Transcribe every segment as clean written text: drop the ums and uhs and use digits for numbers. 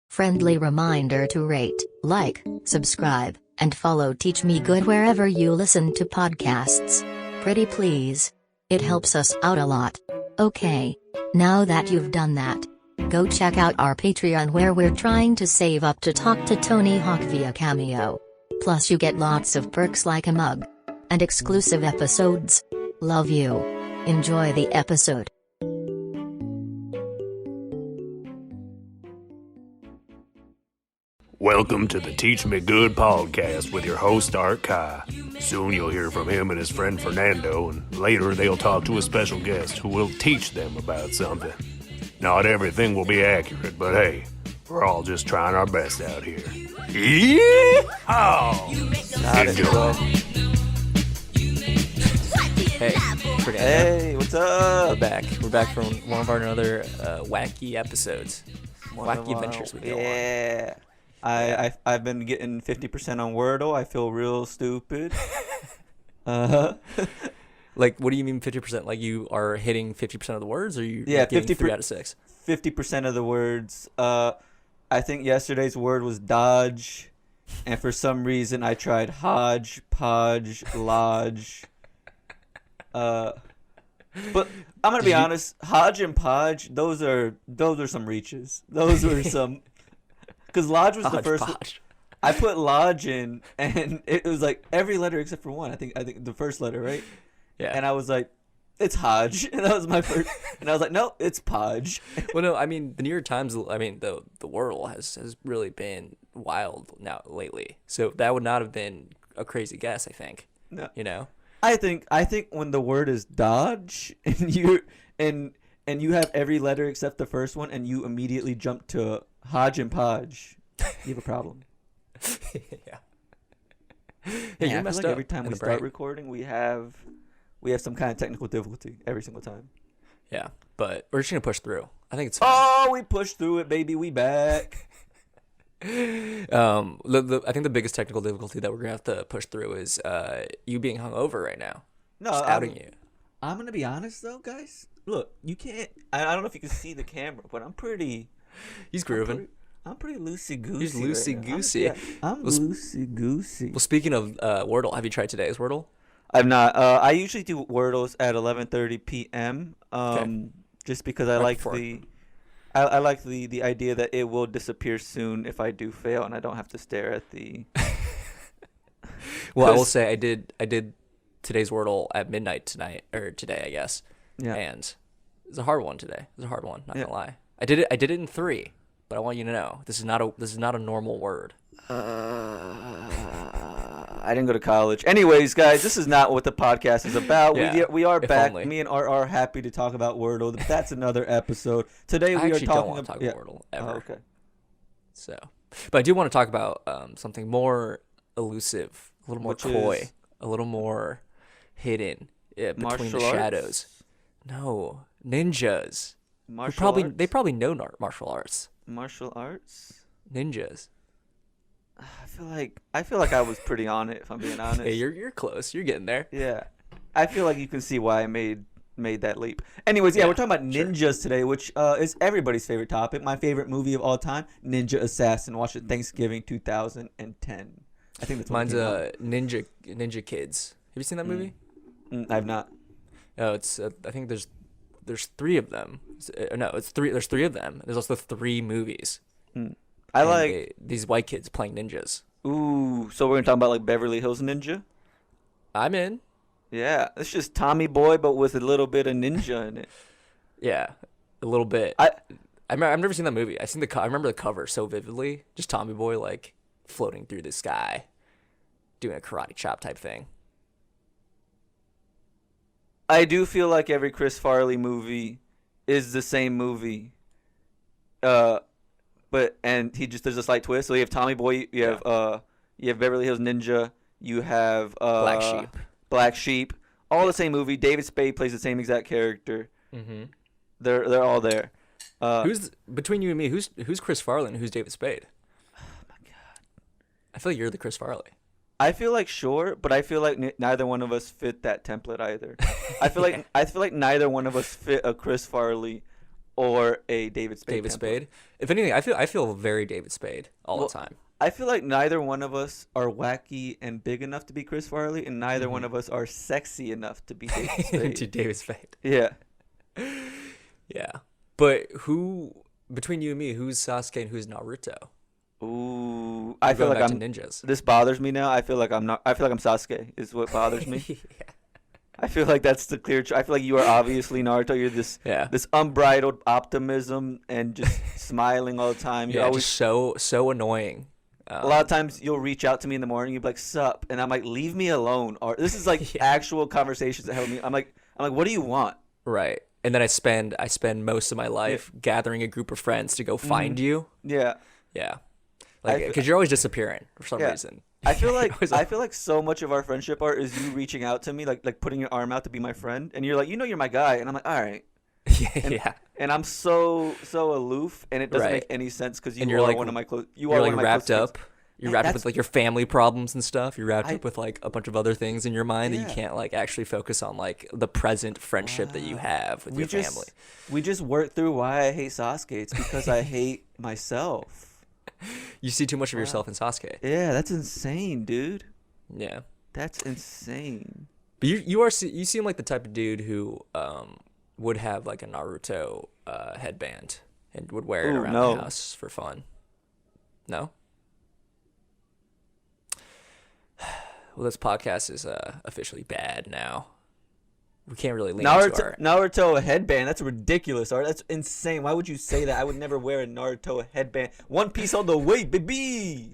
Friendly reminder to rate, like, subscribe, and follow Teach Me Good wherever you listen to podcasts. Pretty please. It helps us out a lot. Okay. Now that you've done that, go check out our Patreon where we're trying to save up to talk to Tony Hawk via Cameo. Plus you get lots of perks like a mug. And exclusive episodes. Love you. Enjoy the episode. Welcome to the Teach Me Good podcast with your host Art Kai. Soon you'll hear from him and his friend Fernando, and later they'll talk to a special guest who will teach them about something. Not everything will be accurate, but hey, we're all just trying our best out here. Yeehaw! Enjoy. Hey, what's up? We're back from one of our other wacky episodes. Wacky adventures we go on. Yeah. I've been getting 50% on Wordle. I feel real stupid. Like, what do you mean 50%? Like, you are hitting 50% of the words, or you Yeah, getting 3 out of 6? 50% of the words. I think yesterday's word was dodge, and for some reason I tried hodge, podge, lodge. But I'm gonna be honest. Hodge and podge, those are some reaches. Those were some. Because lodge was the first. Podge. I put lodge in, and it was like every letter except for one. I think the first letter, right? Yeah. And I was like, it's hodge, and that was my first. And I was like, no, it's podge. Well, no, I mean the New York Times. I mean the Wordle has really been wild now lately. So that would not have been a crazy guess. I think. No. You know. I think when the word is dodge, and you have every letter except the first one, and you immediately jump to hodge and podge, you have a problem. Yeah. Yeah, I feel like every time we start recording, we have some kind of technical difficulty every single time. Yeah, but we're just gonna push through. I think it's fine. Oh, we pushed through it, baby. We back. I think the biggest technical difficulty that we're gonna have to push through is you being hungover right now. No, just outing you. I'm gonna be honest though, guys. Look, you can't. I don't know if you can see the camera, but I'm pretty. He's grooving. I'm pretty loosey goosey. He's loosey goosey. I'm loosey goosey. Well, speaking of Wordle, have you tried today's Wordle? I've not. I usually do Wordles at 11:30 p.m. Just because I like the idea that it will disappear soon if I do fail, and I don't have to stare at the. Well, I will say I did today's Wordle at midnight today, I guess. Yeah. And it's a hard one today. It's a hard one. Not gonna lie. I did it in 3, but I want you to know this is not a normal word. I didn't go to college. Anyways, guys, this is not what the podcast is about. Yeah, we are back. Only. Me and Art are happy to talk about Wordle. That's another episode. Today we are talking don't want to talk about Wordle ever. Oh, okay. So, but I do want to talk about something more elusive, a little more coy, a little more hidden between the shadows. No, ninjas. They probably know martial arts. Martial arts? Ninjas. I feel like I was pretty on it, if I'm being honest. Hey, you're close. You're getting there. Yeah. I feel like you can see why I made that leap. Anyways, we're talking about ninjas today, which is everybody's favorite topic. My favorite movie of all time, Ninja Assassin. Watched it Thanksgiving 2010. I think that's mine's Ninja Kids. Have you seen that movie? I've not. Oh, it's I think there's 3 of them. No, it's 3. There's 3 of them. There's also 3 movies. I like these white kids playing ninjas. Ooh, so we're gonna talk about like Beverly Hills Ninja. I'm in. Yeah, it's just Tommy Boy, but with a little bit of ninja in it. Yeah, a little bit. I've never seen that movie. I remember the cover so vividly. Just Tommy Boy like floating through the sky, doing a karate chop type thing. I do feel like every Chris Farley movie is the same movie. And he just does a slight twist. So you have Tommy Boy, you have Beverly Hills Ninja, you have Black Sheep, all the same movie. David Spade plays the same exact character. Mm-hmm. They're all there. Who's between you and me? Who's Chris Farley and who's David Spade? Oh my god! I feel like you're the Chris Farley. I feel like sure, but I feel like neither one of us fit that template either. I feel like neither one of us fit a Chris Farley or a David Spade. David template. Spade. If anything, I feel very David Spade all the time. I feel like neither one of us are wacky and big enough to be Chris Farley, and neither one of us are sexy enough to be David Spade. To David Spade. Yeah. Yeah. But who, between you and me, who's Sasuke and who's Naruto? Ooh, I feel Going like back I'm. to ninjas. This bothers me now. I feel like I'm not. I feel like I'm Sasuke. Is what bothers me. Yeah. I feel like that's the clear. I feel like you are obviously Naruto. You're this unbridled optimism and just smiling all the time. You're always just so annoying. A lot of times you'll reach out to me in the morning. You'll be like, "Sup," and I'm like, "Leave me alone." Or this is like actual conversations that help me. I'm like, "What do you want?" Right. And then I spend most of my life gathering a group of friends to go find you. Yeah. Yeah. Like, because you're always disappearing for some reason. I feel like so much of our friendship art is you reaching out to me, like putting your arm out to be my friend, and you're like, you're my guy, and I'm like, all right. Yeah. And I'm so aloof, and it doesn't make any sense because you are like, one of my close. You're like wrapped up. You're wrapped up with like your family problems and stuff. You're wrapped up with like a bunch of other things in your mind that you can't like actually focus on like the present friendship that you have with your family. We just worked through why I hate Sasuke. It's because I hate myself. You see too much of yourself in Sasuke. Yeah, that's insane, dude. Yeah, that's insane. But you seem like the type of dude who would have like a Naruto headband and would wear it around the house for fun. No. Well, this podcast is officially bad now. We can't really lean into our... Naruto headband. That's ridiculous. Art. That's insane. Why would you say that? I would never wear a Naruto headband. One Piece all the way, baby.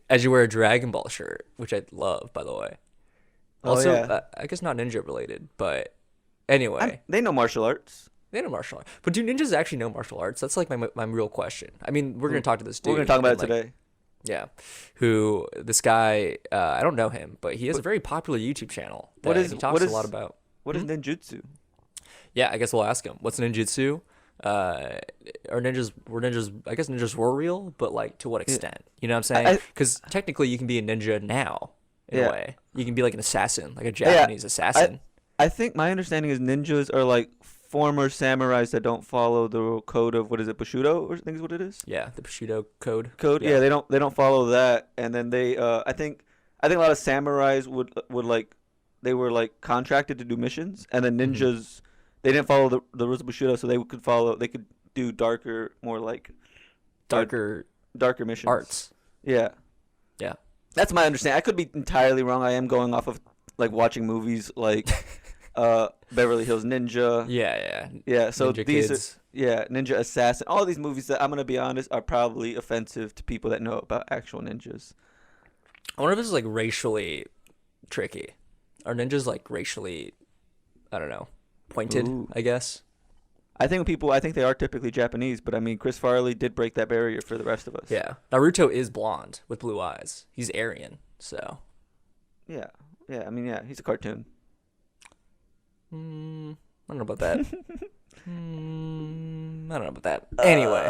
As you wear a Dragon Ball shirt, which I love, by the way. Also, I guess not ninja related, but anyway. They know martial arts. They know martial arts. But do ninjas actually know martial arts? That's like my real question. I mean, we're going to talk to this dude. We're going to talk about it today. Yeah. Who, this guy, I don't know him, but he has a very popular YouTube channel. He talks a lot about. What is ninjutsu? Yeah, I guess we'll ask him. What's ninjutsu? Were ninjas, I guess ninjas were real, but like to what extent? You know what I'm saying? Because technically you can be a ninja now, in a way. You can be like an assassin, like a Japanese assassin. I think my understanding is ninjas are like former samurais that don't follow the code of, what is it, Bushido, or I think is what it is? Yeah, the Bushido code. Yeah, they don't follow that, and then they I think a lot of samurais would like, they were like contracted to do missions, and then ninjas they didn't follow the rules of Bushido, so they could do darker, more like darker missions, arts. Yeah. That's my understanding. I could be entirely wrong. I am going off of like watching movies like Beverly Hills Ninja. Yeah. So Ninja these Kids. Ninja Assassin. All these movies that, I'm gonna be honest, are probably offensive to people that know about actual ninjas. I wonder if this is like racially tricky. Are ninjas like racially, I don't know, pointed? I guess. I think they are typically Japanese, but I mean, Chris Farley did break that barrier for the rest of us. Yeah, Naruto is blonde with blue eyes. He's Aryan, so. Yeah. I mean, yeah, he's a cartoon. I don't know about that. I don't know about that. Anyway,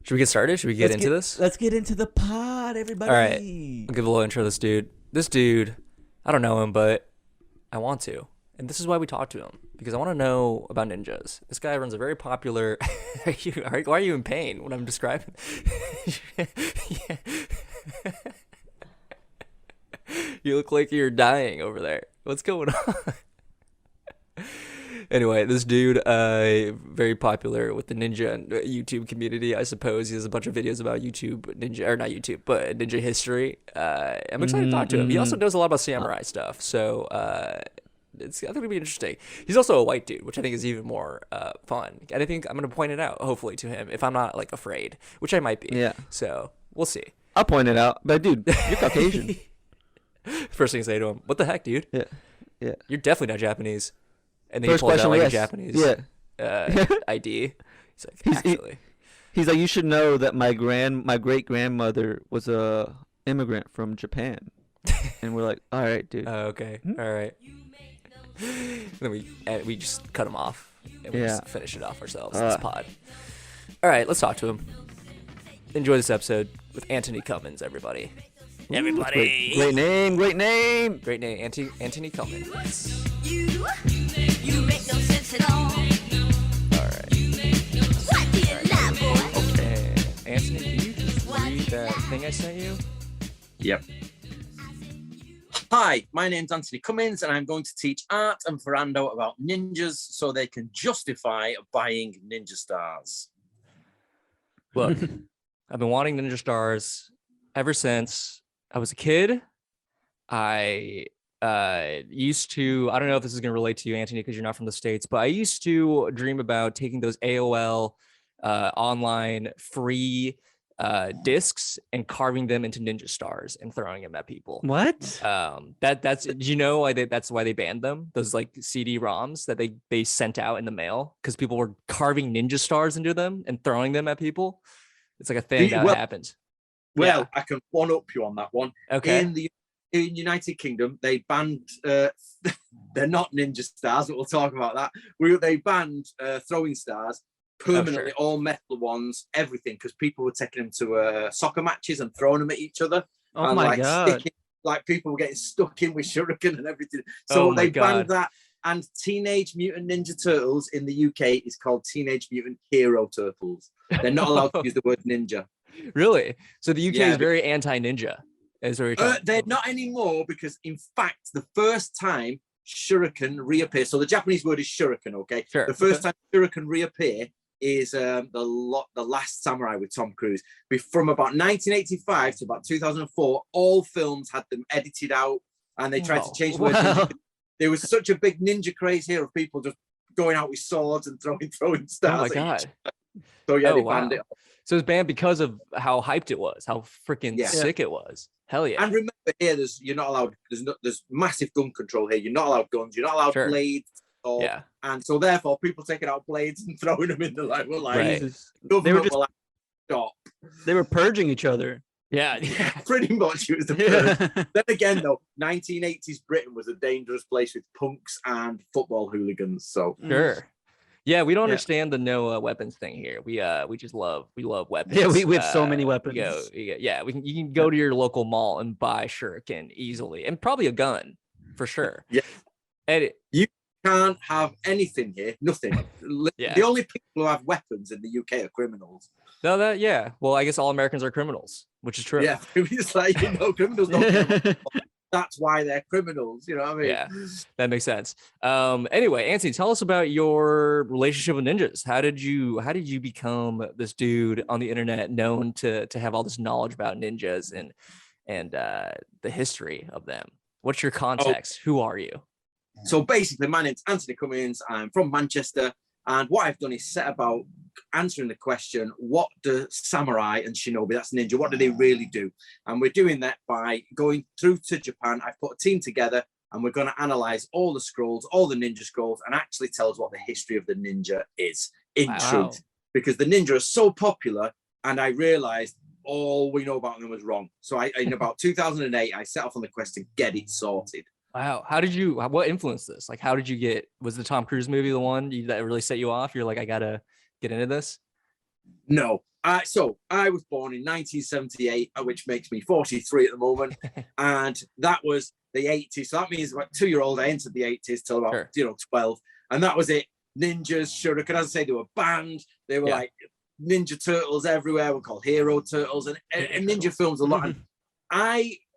should we get started? Should we get into this? Let's get into the pod, everybody. All right, I'll give a little intro to this dude. This dude, I don't know him, but I want to. And this is why we talk to him, because I want to know about ninjas. This guy runs a very popular... Why are you in pain when I'm describing? You look like you're dying over there. What's going on? Anyway, this dude, very popular with the ninja YouTube community, I suppose. He has a bunch of videos about ninja history. I'm excited to talk to him. He also knows a lot about samurai stuff, so I think it'll be interesting. He's also a white dude, which I think is even more fun. And I think I'm going to point it out, hopefully, to him, if I'm not like afraid, which I might be. Yeah. So we'll see. I'll point it out. But dude, you're Caucasian. First thing I say to him, what the heck, dude? Yeah. You're definitely not Japanese. And then First he pulls out like question, a Japanese ID. He's like, actually. He's like, you should know that my great grandmother was a immigrant from Japan. And we're like, all right, dude. Okay. All right. Then we just cut him off and we just finish it off ourselves in this pod. All right, let's talk to him. Enjoy this episode with Antony Cummins, everybody. Everybody. Great name. Great name, Antony Cummins. You make no sense at all. All right. read that thing I sent you? Yep. Hi, my name's Antony Cummins, and I'm going to teach Art and Fernando about ninjas so they can justify buying ninja stars. Look, I've been wanting ninja stars ever since I was a kid. I used to, I don't know if this is going to relate to you, Antony, because you're not from the States, but I used to dream about taking those AOL online free discs and carving them into ninja stars and throwing them at people. What? That's do you know why that's why they banned them? Those like CD-ROMs that they sent out in the mail because people were carving ninja stars into them and throwing them at people. It's like a thing that happens. Well, Yeah. I can one up you on that one. Okay. In United Kingdom, they banned. They're not ninja stars, but we'll talk about that. They banned throwing stars permanently, sure. all metal ones, everything, because people were taking them to soccer matches and throwing them at each other. Oh and, my God. Like people were getting stuck in with shuriken and everything. So they banned that. And Teenage Mutant Ninja Turtles in the UK is called Teenage Mutant Hero Turtles. They're not allowed to use the word ninja. Really? So the UK Yeah, is very anti-ninja. They're not anymore because, in fact, the first time shuriken reappear. So the Japanese word is shuriken. Okay. Sure. The first time shuriken reappear is the Last Samurai with Tom Cruise. From about 1985 to about 2004, all films had them edited out, and they tried to change the word ninja. There was such a big ninja craze here of people just going out with swords and throwing stars. Oh my God. So yeah, they banned it. So it's banned because of how hyped it was, how freaking sick it was. Hell yeah. And remember here, you're not allowed. There's massive gun control here. You're not allowed guns. You're not allowed blades. And so therefore, people taking out blades and throwing them in the like, They were just stop. They were purging each other. Yeah, pretty much. It was the first. Then again, though, 1980s Britain was a dangerous place with punks and football hooligans. So sure. Yeah, we don't understand the no weapons thing here. We just love weapons. Yeah, we have so many weapons. You can go to your local mall and buy shuriken easily, and probably a gun for sure. Yeah, and you can't have anything here. Nothing. The only people who have weapons in the UK are criminals. No, well, I guess all Americans are criminals, which is true. Yeah, it's like criminals don't. That's why they're criminals, you know what I mean? Yeah, that makes sense. Anyway, Antony, tell us about your relationship with ninjas. How did you become this dude on the internet known to have all this knowledge about ninjas and the history of them? What's your context? Who are you? So basically, my name's Antony Cummins. I'm from Manchester. And what I've done is set about answering the question, what do samurai and shinobi, that's ninja, what do they really do? And we're doing that by going through to Japan. I've put a team together and we're going to analyze all the scrolls, all the ninja scrolls, and actually tell us what the history of the ninja is in truth. Because the ninja are so popular, and I realized all we know about them was wrong. So in about 2008, I set off on the quest to get it sorted. Wow. What influenced this? Like, was the Tom Cruise movie the one that really set you off? You're like, I gotta get into this? No. So I was born in 1978, which makes me 43 at the moment. And that was the 80s. So that means about 2-year-old, I entered the 80s till about, 12. And that was it. Ninjas, shuriken, as I say, they were banned. They were like Ninja Turtles everywhere. We're called Hero Turtles and ninja films a lot. And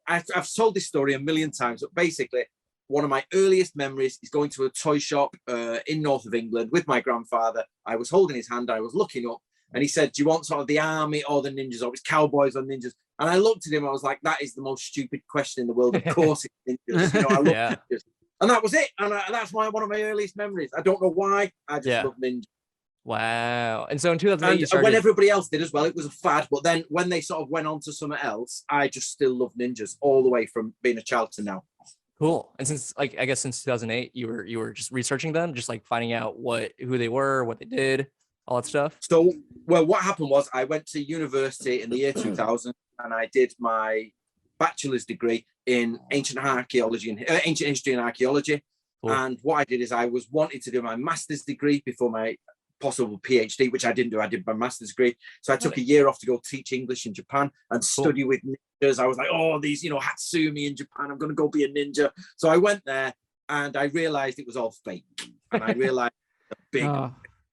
I've told this story a million times, but basically one of my earliest memories is going to a toy shop in north of England with my grandfather. I was holding his hand, I was looking up, and he said, do you want sort of the army or the ninjas, or it's cowboys or ninjas? And I looked at him, I was like, that is the most stupid question in the world. Of course it's ninjas. I love ninjas. And that was it. And that's one of my earliest memories. I don't know why, I just love ninjas. Wow. And so in 2008, you started... when everybody else did as well, it was a fad. But then when they sort of went on to something else, I just still love ninjas all the way from being a child to now. Cool. And since I guess since 2008, you were just researching them, just like finding out who they were, what they did, all that stuff. So, well, what happened was I went to university in the year 2000 and I did my bachelor's degree in ancient archaeology and ancient history and archaeology. Cool. And what I did is I was wanting to do my master's degree before my possible PhD, which I didn't do. I did my master's degree. So I took a year off to go teach English in Japan and study with ninjas. I was like, oh, these, Hatsumi in Japan, I'm going to go be a ninja. So I went there and I realized it was all fake. And I realized a big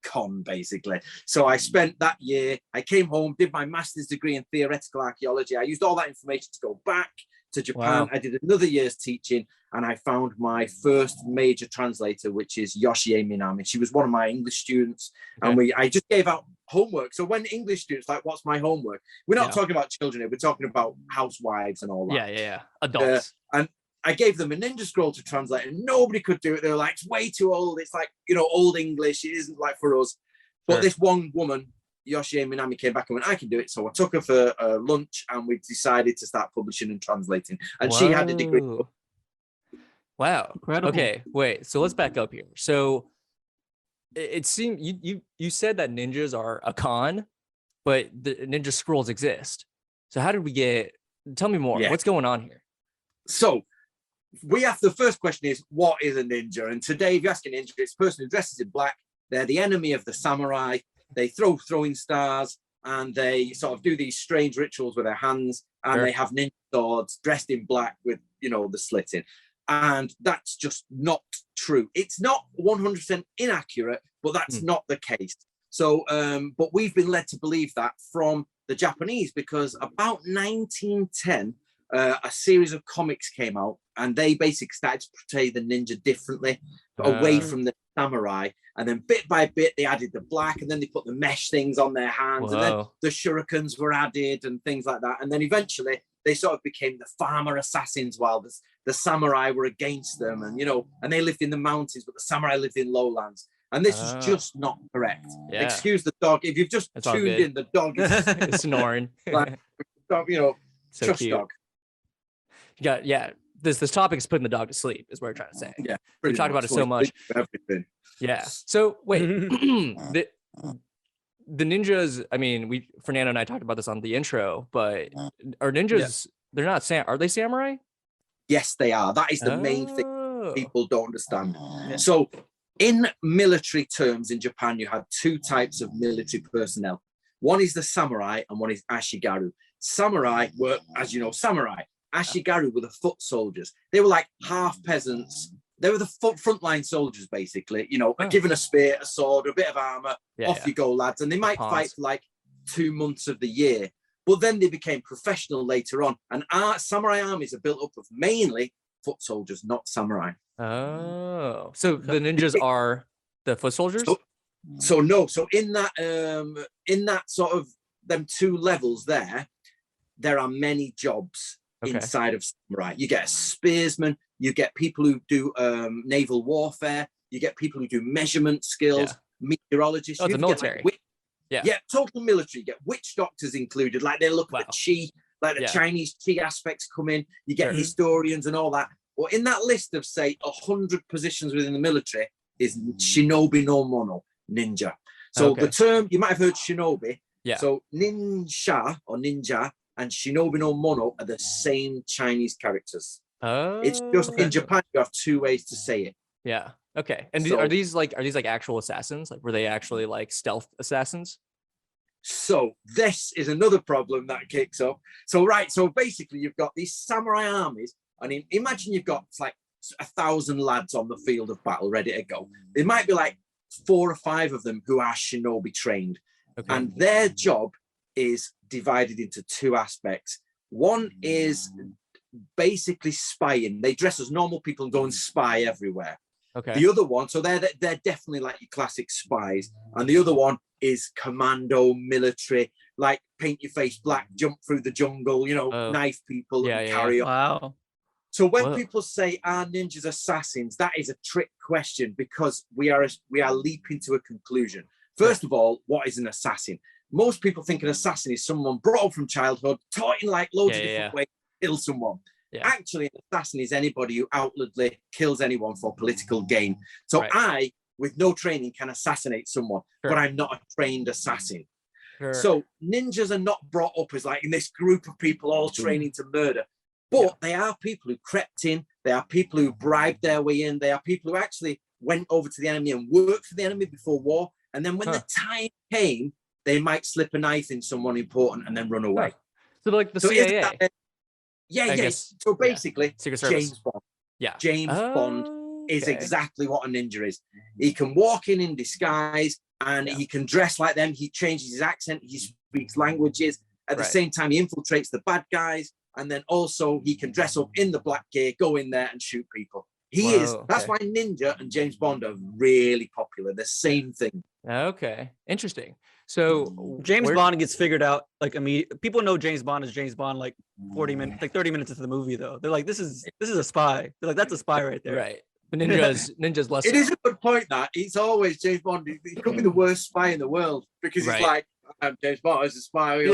con, basically. So I spent that year, I came home, did my master's degree in theoretical archaeology. I used all that information to go back to Japan. Wow. I did another year's teaching, and I found my first major translator, which is Yoshie Minami. She was one of my English students, and I just gave out homework. So when English students like, what's my homework? We're not talking about children here, we're talking about housewives and all that. Yeah. Adults. And I gave them a ninja scroll to translate, and nobody could do it. They were like, it's way too old. It's like, old English. It isn't like for us. But this one woman, Yoshie Minami, came back and went, I can do it. So I took her for lunch, and we decided to start publishing and translating. And she had a degree. Wow. Incredible. Okay, wait. So let's back up here. So it seemed you said that ninjas are a con, but the ninja scrolls exist. So how did we get? Tell me more. Yeah. What's going on here? So the first question is, what is a ninja? And today, if you ask a ninja, it's a person who dresses in black. They're the enemy of the samurai. They throw throwing stars, and they sort of do these strange rituals with their hands, and they have ninja swords dressed in black with, the slitting. And that's just not true. It's not 100% inaccurate, but that's not the case. So, but we've been led to believe that from the Japanese, because about 1910, a series of comics came out, and they basically started to portray the ninja differently, away from the samurai. And then bit by bit, they added the black, and then they put the mesh things on their hands, and then the shurikens were added and things like that. And then eventually they sort of became the farmer assassins, while the samurai were against them. And, and they lived in the mountains, but the samurai lived in lowlands. And this is just not correct. Yeah. Excuse the dog. If you've just tuned in, the dog is snoring. Like, so trust cute. dog. This topic is putting the dog to sleep, is what we're trying to say. Yeah. We talked about it so much. Everything. Yeah. So wait, the ninjas, I mean, Fernando and I talked about this on the intro, but are ninjas, they're not, are they samurai? Yes, they are. That is the main thing people don't understand. So in military terms in Japan, you had two types of military personnel. One is the samurai, and one is ashigaru. Samurai were, as you know, samurai. Ashigaru were the foot soldiers. They were like half peasants. They were the frontline soldiers, basically, given a spear, a sword, a bit of armor, off you go, lads. And they might fight for like 2 months of the year. But then they became professional later on. And samurai armies are built up of mainly foot soldiers, not samurai. Oh, so the ninjas are the foot soldiers? So in that sort of them two levels there are many jobs inside of samurai. You get a spearsman, you get people who do naval warfare, you get people who do measurement skills, meteorologists. Oh, it's the military. Total military. You get witch doctors included, like they look at the chi, like the Chinese chi aspects come in. You get historians and all that. Well, in that list of, say, 100 positions within the military is shinobi no mono, ninja. So the term, you might have heard shinobi. Yeah. So ninja or ninja and shinobi no mono are the same Chinese characters. Oh. It's just in Japan, you have two ways to say it. Yeah. Okay. And are these like actual assassins? Like, were they actually like stealth assassins? So this is another problem that kicks up. So basically you've got these samurai armies. I mean, imagine you've got like 1,000 lads on the field of battle ready to go. There might be like 4 or 5 of them who are shinobi trained. Okay. And their job is divided into 2 aspects. One is basically spying. They dress as normal people and go and spy everywhere. Okay. The other one, so they're definitely like your classic spies. And the other one is commando military, like paint your face black, jump through the jungle, knife people and carry on. Wow. So when people say, are ninjas assassins, that is a trick question, because we are leaping to a conclusion. First of all, what is an assassin? Most people think an assassin is someone brought up from childhood, taught in like loads of different ways to kill someone. Yeah. Actually, an assassin is anybody who outwardly kills anyone for political gain. So I, with no training, can assassinate someone, but I'm not a trained assassin. So ninjas are not brought up as like in this group of people all training to murder. But they are people who crept in. They are people who bribed their way in. They are people who actually went over to the enemy and worked for the enemy before war. And then when the time came, they might slip a knife in someone important and then run away. So like the CIA. So basically, James Bond. Yeah. James Bond is exactly what a ninja is. He can walk in disguise and he can dress like them. He changes his accent. He speaks languages. At the same time, he infiltrates the bad guys. And then also he can dress up in the black gear, go in there and shoot people. That's why Ninja and James Bond are really popular. The same thing. Okay. Interesting. So James Bond gets figured out like immediately. People know James Bond is James Bond like 40 minutes, like 30 minutes into the movie though. They're like, this is a spy. They're like, that's a spy right there. Right. But Ninja's less. It is a good point that it's always James Bond. He could be the worst spy in the world because he's like, I'm James Bond as a spy.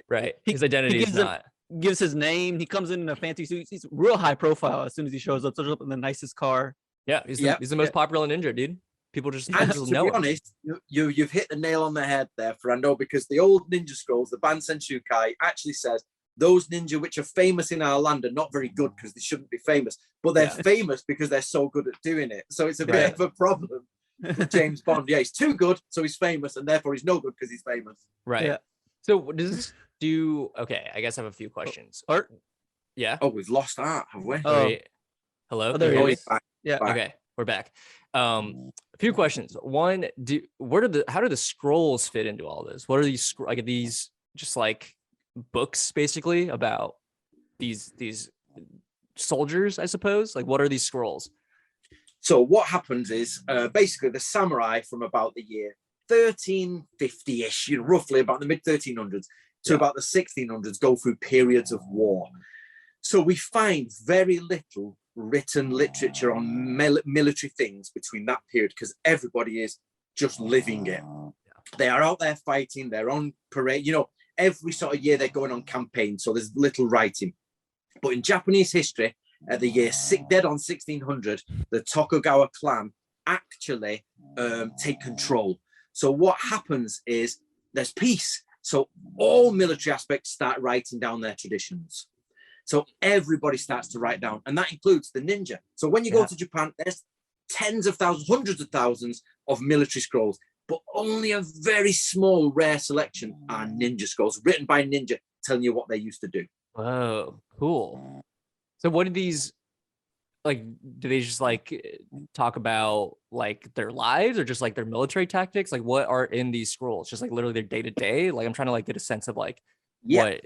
Right. His identity is not. Gives his name. He comes in a fancy suit. He's real high profile as soon as he shows up in the nicest car. Yeah, he's the most popular ninja, dude. People just and to know be honest, you've hit the nail on the head there, Fernando, because the old ninja scrolls, the Bansen Shukai, actually says those ninja which are famous in our land are not very good because they shouldn't be famous, but they're famous because they're so good at doing it. So it's a bit of a problem for James Bond. Yeah, he's too good, so he's famous, and therefore he's no good because he's famous. Right. Yeah. So does this do? Okay, I guess I have a few questions. Art? Yeah. Oh, we've lost Art, have we? Oh. Wait. Hello. Oh, there he is. Back. Yeah. Back. Okay, we're back. A few questions. One, how do the scrolls fit into all this? What are these like? Are these just like books basically about these soldiers? I suppose. Like, what are these scrolls? So what happens is basically the samurai from about the year 1350-ish, roughly about the mid 1300s to about the 1600s, go through periods of war. So we find very little written literature on military things between that period because everybody is just living it. They are out there fighting, they're on parade, every sort of year they're going on campaign, so there's little writing. But in Japanese history, at the year dead on 1600, the Tokugawa clan actually take control. So what happens is there's peace. So all military aspects start writing down their traditions. So everybody starts to write down, and that includes the ninja. So when you go to Japan, there's tens of thousands, hundreds of thousands of military scrolls, but only a very small, rare selection are ninja scrolls written by ninja telling you what they used to do. Oh, cool. So what do these, like, do they just like talk about like their lives or just like their military tactics? Like what are in these scrolls? Just like literally their day to day? Like I'm trying to like get a sense of like,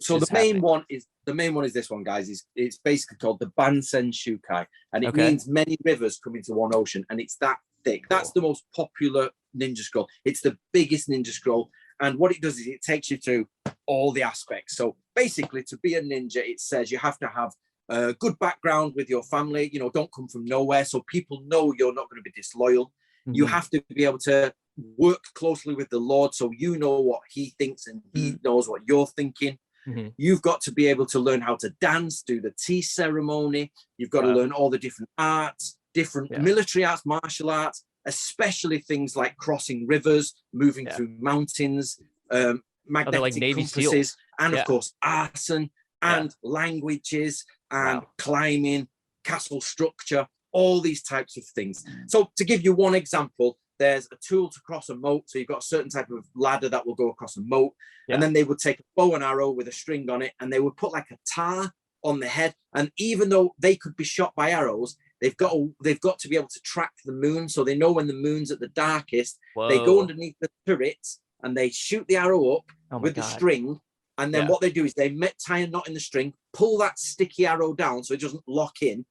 so the main one is this one, guys. It's basically called the Bansen Shukai, and it means many rivers come into one ocean, and it's that thick. Cool. That's the most popular ninja scroll. It's the biggest ninja scroll, and what it does is it takes you through all the aspects. So basically, to be a ninja, it says you have to have a good background with your family. Don't come from nowhere, so people know you're not going to be disloyal. Mm-hmm. You have to be able to work closely with the Lord, so you know what he thinks and he knows what you're thinking. Mm-hmm. You've got to be able to learn how to dance, do the tea ceremony. You've got to learn all the different arts, different military arts, martial arts, especially things like crossing rivers, moving through mountains, magnetic like Navy compasses, SEALs. And of course arson and languages and climbing, castle structure, all these types of things. So to give you one example, there's a tool to cross a moat. So you've got a certain type of ladder that will go across a moat. And then they would take a bow and arrow with a string on it, and they would put like a tar on the head. And even though they could be shot by arrows, they've got to be able to track the moon. So they know when the moon's at the darkest. Whoa. They go underneath the turrets and they shoot the arrow up with the string. And then what they do is they tie a knot in the string, pull that sticky arrow down so it doesn't lock in,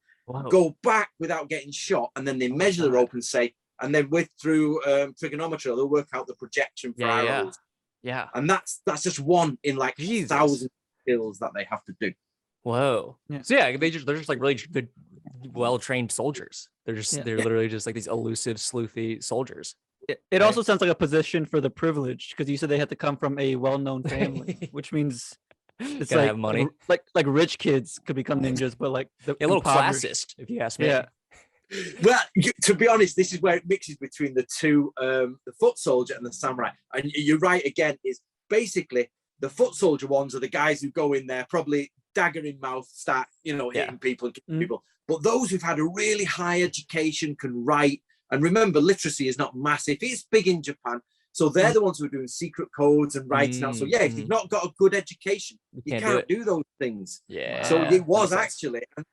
go back without getting shot, and then they measure the rope and say, and then through trigonometry, they'll work out the projection for arrows. Yeah. And that's just one in like thousands of skills that they have to do. Whoa. Yeah. So they're just like really good, well-trained soldiers. They're literally just like these elusive, sleuthy soldiers. It also sounds like a position for the privileged, because you said they had to come from a well-known family, which means it's like have money. Like rich kids could become ninjas, but like a little classist, if you ask me. Yeah. Well, to be honest, this is where it mixes between the two, the foot soldier and the samurai. And you're right again, is basically the foot soldier ones are the guys who go in there, probably dagger in mouth, start, hitting people and killing people. But those who've had a really high education can write. And remember, literacy is not massive. It's big in Japan. So they're the ones who are doing secret codes and writing out. So if you've not got a good education, you can't do those things. Yeah. So it was actually, and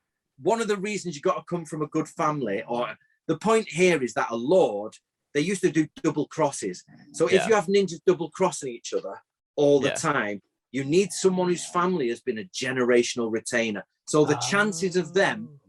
one of the reasons you got to come from a good family, or the point here is that a lord they used to do double crosses. So if you have ninjas double crossing each other all the time, you need someone whose family has been a generational retainer. So the chances of them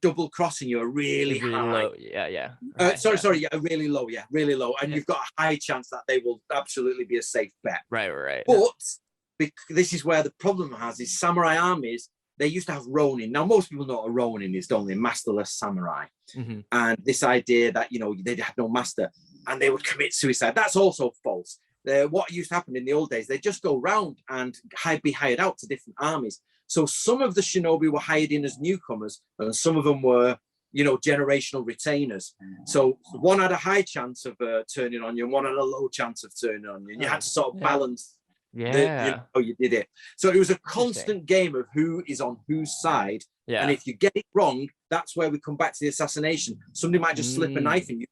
double crossing you are really high. Low. Yeah. Really low. Yeah, really low. And you've got a high chance that they will absolutely be a safe bet. Right. But this is where the problem is samurai armies, they used to have ronin. Now, most people know what a ronin is, don't they? Masterless samurai. Mm-hmm. And this idea that, they had no master and they would commit suicide. That's also false. What used to happen in the old days, they just go round and be hired out to different armies. So some of the shinobi were hired in as newcomers, and some of them were, generational retainers. So one had a high chance of turning on you, and one had a low chance of turning on you. And you had to sort of balance. You did it. So it was a constant game of who is on whose side. Yeah. And if you get it wrong, that's where we come back to the assassination. Somebody might just slip a knife in you.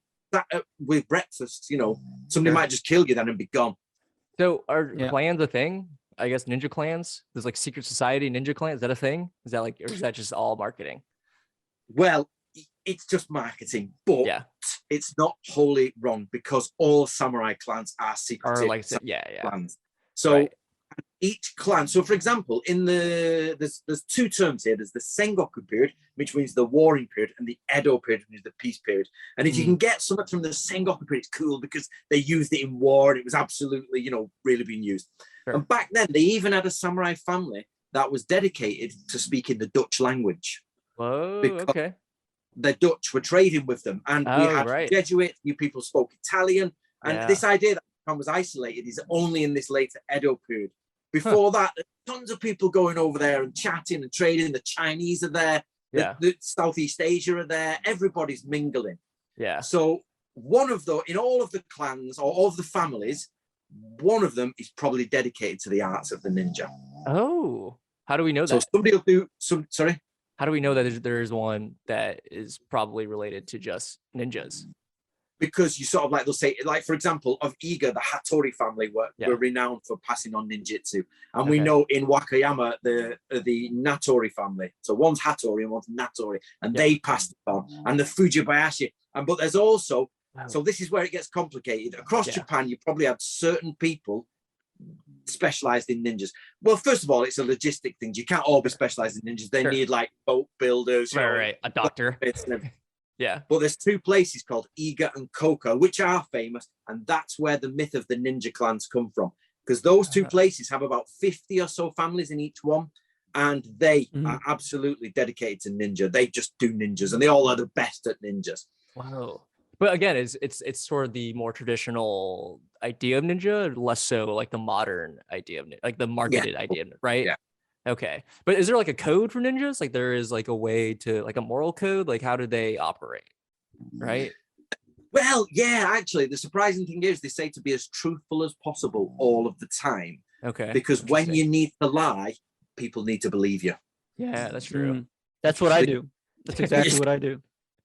With breakfast, somebody might just kill you then and be gone. So are clans a thing? I guess ninja clans. There's like secret society ninja clans. Is that a thing? Is that or is that just all marketing? Well, it's just marketing, but it's not wholly wrong because all samurai clans are secret clans. So each clan. So, for example, there's two terms here. There's the Sengoku period, which means the warring period, and the Edo period, which is the peace period. And if you can get something from the Sengoku period, it's cool because they used it in war and it was absolutely, really being used. Sure. And back then, they even had a samurai family that was dedicated to speaking the Dutch language. Whoa, okay. The Dutch were trading with them, and we had Jesuits. You people spoke Italian, and this idea that Japan was isolated is only in this later Edo period. Before that, there's tons of people going over there and chatting and trading. The Chinese are there. The Southeast Asia are there. Everybody's mingling. Yeah. So in all of the clans or all of the families, one of them is probably dedicated to the arts of the ninja. Oh, how do we know that? So somebody will do some. Sorry. How do we know that there is one that is probably related to just ninjas? Because you sort of they'll say, for example, of Iga, the Hattori family were renowned for passing on ninjutsu. And we know in Wakayama, the Natori family. So one's Hattori and one's Natori, and they passed it on. And the Fujibayashi. But there's also, so this is where it gets complicated. Across Japan, you probably have certain people specialized in ninjas. Well, first of all, it's a logistic thing. You can't all be specialized in ninjas. They need boat builders. Right. A doctor. Yeah. But there's two places called Iga and Koka, which are famous. And that's where the myth of the ninja clans come from. Because those two places have about 50 or so families in each one. And they are absolutely dedicated to ninja. They just do ninjas. And they all are the best at ninjas. Wow. But again, it's sort of the more traditional idea of ninja, less so like the modern idea of like the marketed idea, right? Yeah. Okay. But is there like a code for ninjas? Like there is like a way to like a moral code? Like how do they operate? Right? Well, yeah, actually, the surprising thing is they say to be as truthful as possible all of the time. Okay. Because when you need to lie, people need to believe you. Yeah, that's true. That's what I do. That's exactly what I do.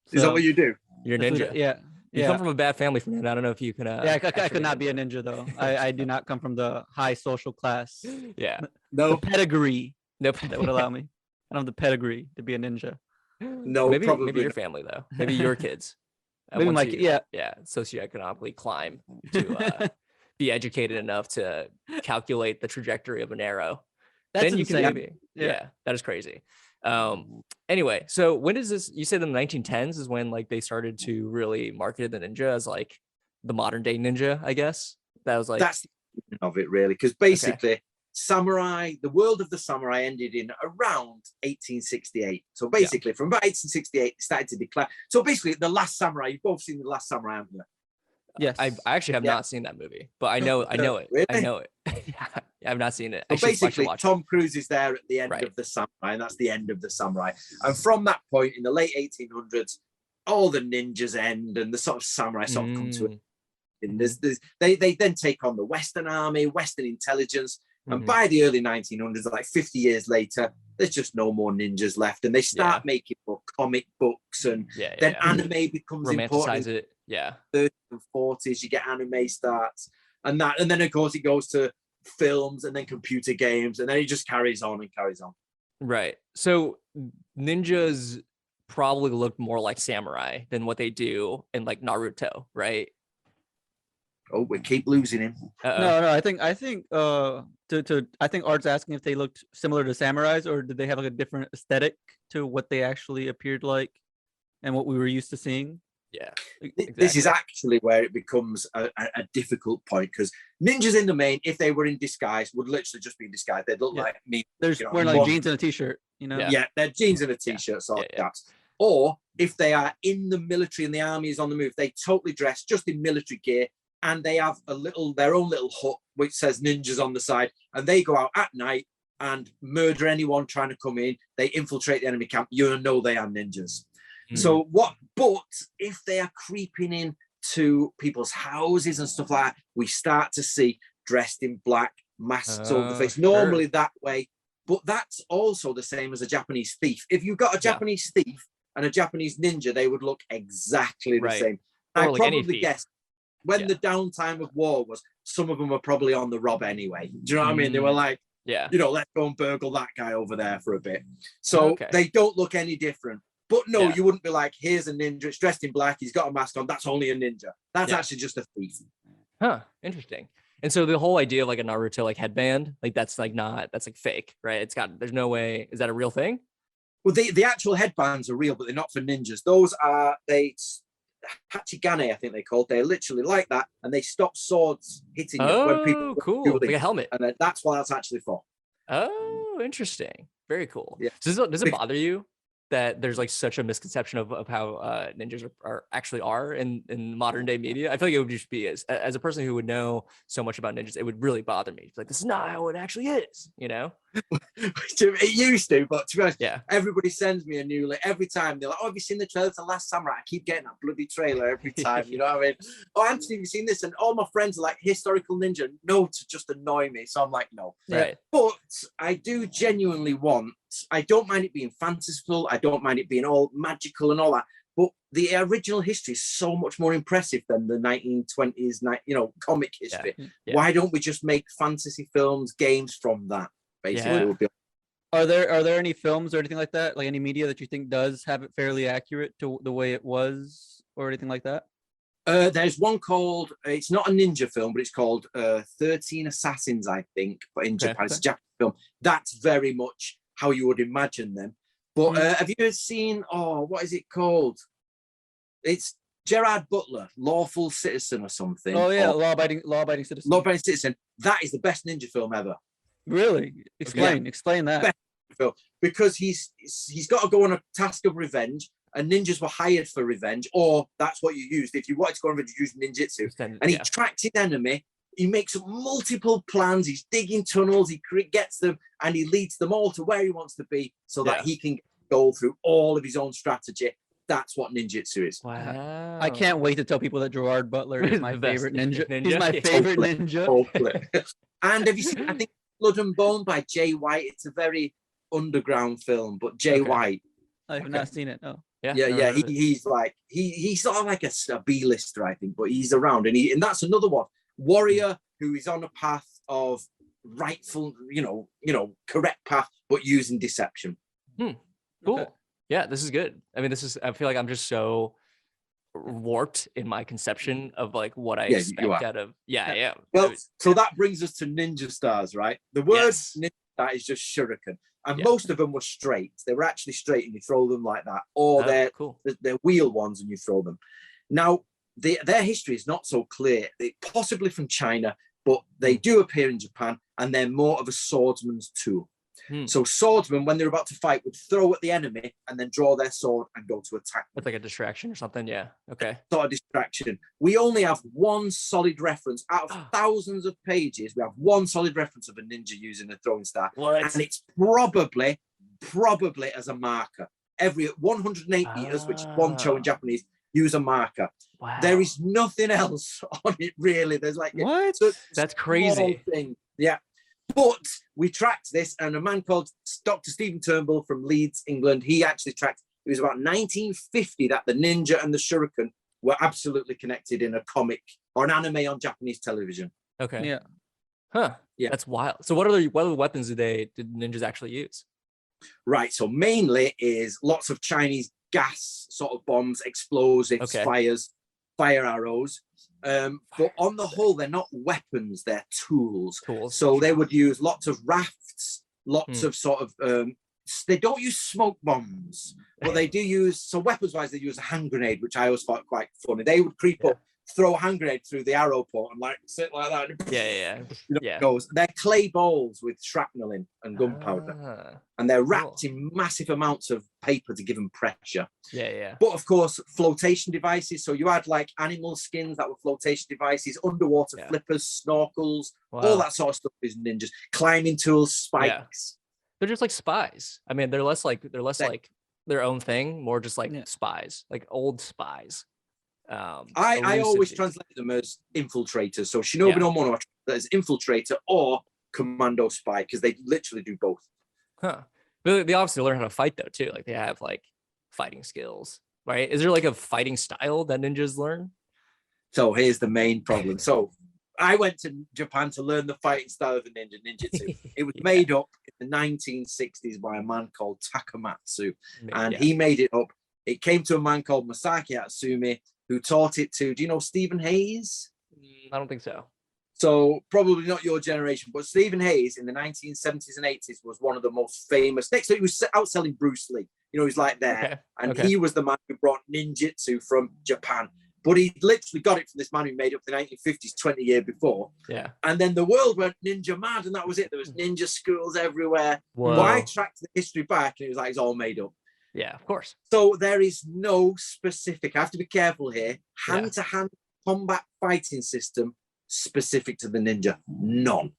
So, is that what you do? You're a ninja. You come from a bad family, Fernando. I don't know if you can. I could not be a ninja though. I do not come from the high social class. Yeah. No pedigree. Nope. That would allow me. I don't have the pedigree to be a ninja. No, maybe your family though. Maybe your kids. Maybe my socioeconomically climb to be educated enough to calculate the trajectory of an arrow. That's then you insane. can maybe. Yeah, that is crazy. Anyway, so when is this? You said in the 1910s is when like they started to really market the ninja as like the modern day ninja, I guess. That was like that's the of it really, because basically samurai, the world of the samurai ended in around 1868. So basically from about 1868 it started to decline. So basically the Last Samurai, you've both seen the Last Samurai, haven't you? Yes. I actually have not seen that movie, but I know it. Really? I know it. I've not seen it. So basically, Tom Cruise is there at the end of the samurai, and that's the end of the samurai. And from that point, in the late 1800s, all the ninjas end, and the sort of samurai sort of come to it. And they then take on the Western army, Western intelligence, and by the early 1900s, like 50 years later, there's just no more ninjas left, and they start making more comic books, and then anime becomes important. It. Yeah, 30s and 40s, you get anime starts, and then of course it goes to films and then computer games, and then it just carries on and carries on. Right. So ninjas probably look more like samurai than what they do in like Naruto, right? Oh, we keep losing him. No, I think I think Art's asking if they looked similar to samurais, or did they have like a different aesthetic to what they actually appeared like and what we were used to seeing. Yeah, exactly. This is actually where it becomes a difficult point, because ninjas in the main, if they were in disguise, would literally just be in disguise. They'd look like me. They're wearing like jeans and a t-shirt, you know? Yeah, they're jeans and a t-shirt, sort of that. Or if they are in the military and the army is on the move, they totally dress just in military gear, and they have their own little hut which says ninjas on the side, and they go out at night and murder anyone trying to come in. They infiltrate the enemy camp. You know they are ninjas. So but if they are creeping in to people's houses and stuff like that, we start to see dressed in black, masks over the face, normally that way. But that's also the same as a Japanese thief. If you've got a Japanese thief and a Japanese ninja, they would look exactly the same. I like probably guess when the downtime of war was, some of them were probably on the rob anyway. Do you know what I mean? They were like, you know, let's go and burgle that guy over there for a bit. So they don't look any different. But no, you wouldn't be like, here's a ninja, it's dressed in black, he's got a mask on, that's only a ninja. That's actually just a thief. Huh, interesting. And so the whole idea of like a Naruto like headband, like that's like fake, right? There's no way, is that a real thing? Well, the actual headbands are real, but they're not for ninjas. Those are, Hachigane, I think they're called. They're literally like that, and they stop swords hitting you when people cool, like a helmet. And that's what that's actually for. Oh, interesting. Very cool. Yeah. So does it bother you that there's like such a misconception of how ninjas are in modern day media? I feel like it would just be as a person who would know so much about ninjas, it would really bother me. It's like, this is not how it actually is, you know? It used to, but to be honest, everybody sends me a new, every time they're like, oh, have you seen the trailer to Last Samurai? I keep getting that bloody trailer every time, you know what I mean? Oh, Anthony, have you seen this? And all my friends are like, historical ninja, no, to just annoy me. So I'm like, no. Right. But I do genuinely I don't mind it being fanciful, I don't mind it being all magical and all that, but the original history is so much more impressive than the 1920s, comic history. Yeah. Why don't we just make fantasy films, games from that? Basically, Are there any films or anything like that, like any media that you think does have it fairly accurate to the way it was, or anything like that? There's one called, it's not a ninja film, but it's called 13 Assassins, I think, but in Japan, it's a Japanese film. That's very much how you would imagine them. But have you ever seen, what is it called? It's Gerard Butler, Lawful Citizen or something. Oh yeah, law-abiding citizen. Law-abiding citizen. That is the best ninja film ever. Really? Explain that. Best film, because he's got to go on a task of revenge, and ninjas were hired for revenge, or that's what you used. If you wanted to go on revenge, you used ninjutsu. And he tracks his enemy. He makes multiple plans. He's digging tunnels. He gets them, and he leads them all to where he wants to be, so that he can go through all of his own strategy. That's what ninjutsu is. Wow! I can't wait to tell people that Gerard Butler is my favorite ninja. He's my favorite ninja. And have you seen? I think Blood and Bone by Jay White. It's a very underground film, but Jay White. I have not seen it. No. Yeah. He's like he's sort of like a B-lister, I think, but he's around, and that's another one. Warrior who is on a path of rightful, correct path, but using deception. Cool. Okay. Yeah, this is good. I mean, I feel like I'm just so warped in my conception of like what I expect out of. Yeah, I am. Well, so that brings us to ninja stars, right? The word ninja star is just shuriken. And most of them were straight. They were actually straight, and you throw them like that. Or they're wheel ones and you throw them. Now, their history is not so clear. Possibly from China, but they do appear in Japan, and they're more of a swordsman's tool. So swordsmen, when they're about to fight, would throw at the enemy and then draw their sword and go to attack them. It's like a distraction or something. Yeah. Okay. Sort of distraction. We only have one solid reference out of thousands of pages. We have one solid reference of a ninja using a throwing star, and it's probably as a marker. Every 108 meters, which is Woncho in Japanese, use a marker. Wow. There is nothing else on it really. There's like what? That's crazy. Thing. Yeah. But we tracked this, and a man called Dr. Stephen Turnbull from Leeds, England, he actually tracked, it was about 1950 that the ninja and the shuriken were absolutely connected in a comic or an anime on Japanese television. Okay. Yeah. Huh. Yeah. That's wild. So what other weapons did ninjas actually use? Right. So mainly is lots of Chinese gas sort of bombs, explosives, fire arrows. But on the whole, they're not weapons, they're tools. So they would use lots of rafts, lots of sort of, they don't use smoke bombs, but they do use, so weapons-wise, they use a hand grenade, which I always thought quite funny. They would creep up, throw a hand grenade through the arrow port and like sit like that. Goes. They're clay balls with shrapnel in and gunpowder, and they're wrapped in massive amounts of paper to give them pressure. But of course, flotation devices. So you had like animal skins that were flotation devices, underwater flippers, snorkels, all that sort of stuff is ninjas. Climbing tools, spikes. They're just like spies. I mean, they're less like their own thing, more just like spies, like old spies. I always translate them as infiltrators. So shinobi no mono as infiltrator or commando spy, because they literally do both. But they obviously learn how to fight though too. Like they have like fighting skills, right? Is there like a fighting style that ninjas learn? So here's the main problem. So I went to Japan to learn the fighting style of the ninjutsu. It was made up in the 1960s by a man called Takamatsu, and he made it up. It came to a man called Masaki Hatsumi, who taught it to, do you know Stephen Hayes? I don't think so. So probably not your generation, but Stephen Hayes in the 1970s and 80s was one of the most famous. Next to he was outselling Bruce Lee. You know, he's like there. He was the man who brought ninjutsu from Japan. But he literally got it from this man who made it up in the 1950s, 20 years before. And then the world went ninja mad, and that was it. There was ninja schools everywhere. But I tracked the history back, and it was like, it's all made up. Yeah, of course. So there is no specific, I have to be careful here, hand-to-hand combat fighting system specific to the ninja. None.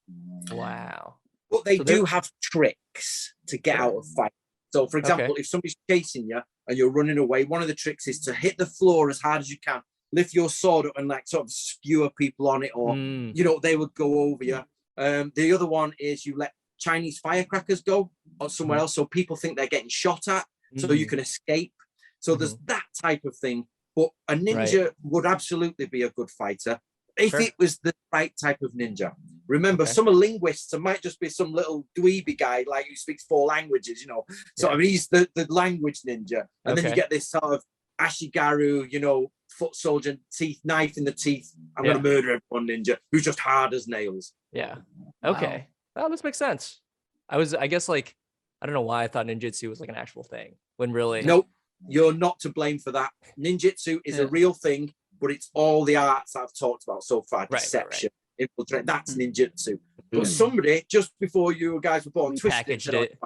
Wow. But they do have tricks to get out of fight. So, for example, if somebody's chasing you and you're running away, one of the tricks is to hit the floor as hard as you can, lift your sword up and like sort of skewer people on it, or, you know, they would go over you. The other one is you let Chinese firecrackers go or somewhere else, so people think they're getting shot at, so you can escape. So there's that type of thing. But a ninja would absolutely be a good fighter if it was the right type of ninja. Remember, some are linguists. It might just be some little dweeby guy like who speaks 4 languages, you know. So I mean, he's the language ninja. And then you get this sort of Ashigaru, you know, foot soldier, teeth, knife in the teeth. I'm going to murder everyone ninja, who's just hard as nails. Yeah. Okay. Wow. Well, this makes sense. I guess like, I don't know why I thought ninjutsu was like an actual thing when really. Nope. You're not to blame for that. Ninjutsu is a real thing, but it's all the arts I've talked about so far. Deception, infiltrate, that's ninjutsu. But somebody, just before you guys were born, twisted it.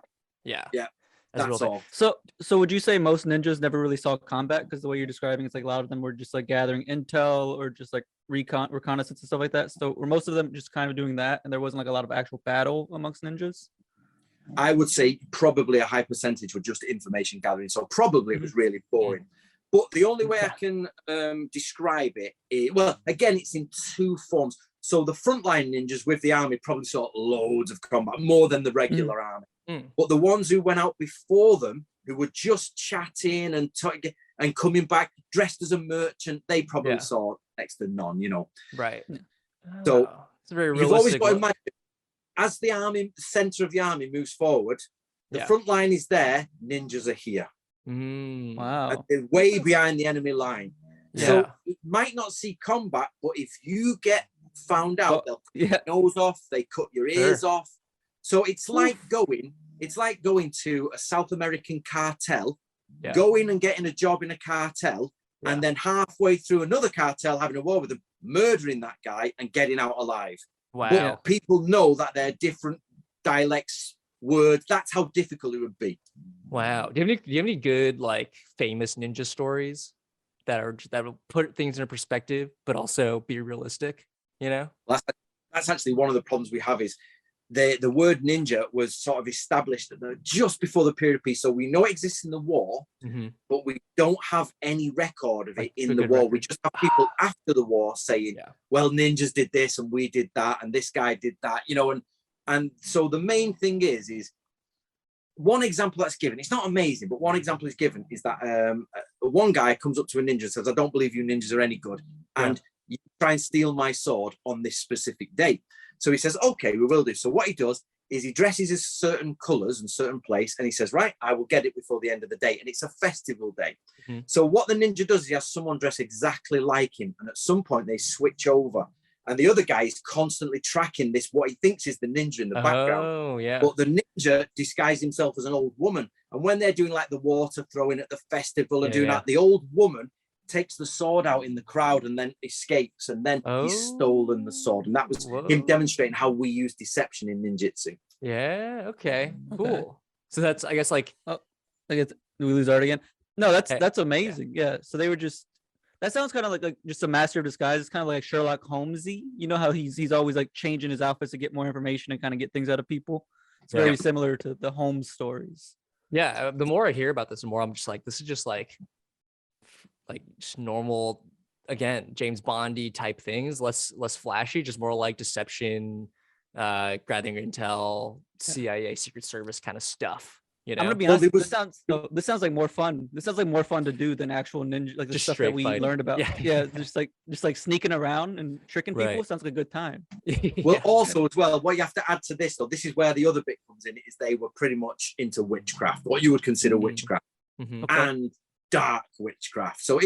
Yeah. That's all. So would you say most ninjas never really saw combat? Because the way you're describing, it's like a lot of them were just like gathering intel or just like reconnaissance and stuff like that. So were most of them just kind of doing that, and there wasn't like a lot of actual battle amongst ninjas? I would say probably a high percentage were just information gathering. So probably it was really boring. But the only way I can describe it is, well, again, it's in 2 forms. So the frontline ninjas with the army probably saw loads of combat, more than the regular army. But the ones who went out before them, who were just chatting and coming back dressed as a merchant, they probably saw next to none, you know. Right. So it's a very you've always got to imagine, as the army, the center of the army moves forward, the front line is there, ninjas are here. Wow. And they're way behind the enemy line. So it might not see combat, but if you get found out, they'll cut your nose off, they cut your ears off. So it's like going to a South American cartel, going and getting a job in a cartel, and then halfway through another cartel having a war with them, murdering that guy and getting out alive. Wow. But people know that they're different dialects, words. That's how difficult it would be. Wow. Do you have any good like famous ninja stories that will put things in perspective, but also be realistic? You know, that's actually one of the problems we have is the word ninja was sort of established just before the period of peace. So we know it exists in the war, but we don't have any record of it in the war. Record. We just have people after the war saying, well, ninjas did this and we did that and this guy did that, you know, and so the main thing is one example that's given, it's not amazing, but one example is given is that one guy comes up to a ninja and says, I don't believe you ninjas are any good. And you try and steal my sword on this specific date. So he says, okay, we will do. So what he does, is he dresses as certain colors and certain place, and he says, right, I will get it before the end of the day. And it's a festival day. Mm-hmm. So what the ninja does is he has someone dress exactly like him. And at some point they switch over. And the other guy is constantly tracking this, what he thinks is the ninja in the background. Oh, yeah. But the ninja disguised himself as an old woman. And when they're doing like the water throwing at the festival and doing that, the old woman takes the sword out in the crowd and then escapes. And then he's stolen the sword. And that was him demonstrating how we use deception in ninjutsu. Yeah. Okay. Cool. So that's, I guess, like, I guess, do we lose Art again? No, that's amazing. Yeah. So they were just, that sounds kind of like just a master of disguise. It's kind of like Sherlock Holmesy. You know how he's always like changing his outfits to get more information and kind of get things out of people. It's very similar to the Holmes stories. Yeah. The more I hear about this, the more I'm just like, this is just like just normal, again, James Bondy type things, less flashy, just more like deception, gathering intel, CIA, Secret Service kind of stuff. You know, I'm gonna be honest. This sounds like more fun. This sounds like more fun to do than actual ninja, like the stuff that we learned about. Yeah, just like sneaking around and tricking people. Sounds like a good time. Well, also as well, what you have to add to this, though, this is where the other bit comes in, is they were pretty much into witchcraft, what you would consider witchcraft, and dark witchcraft. So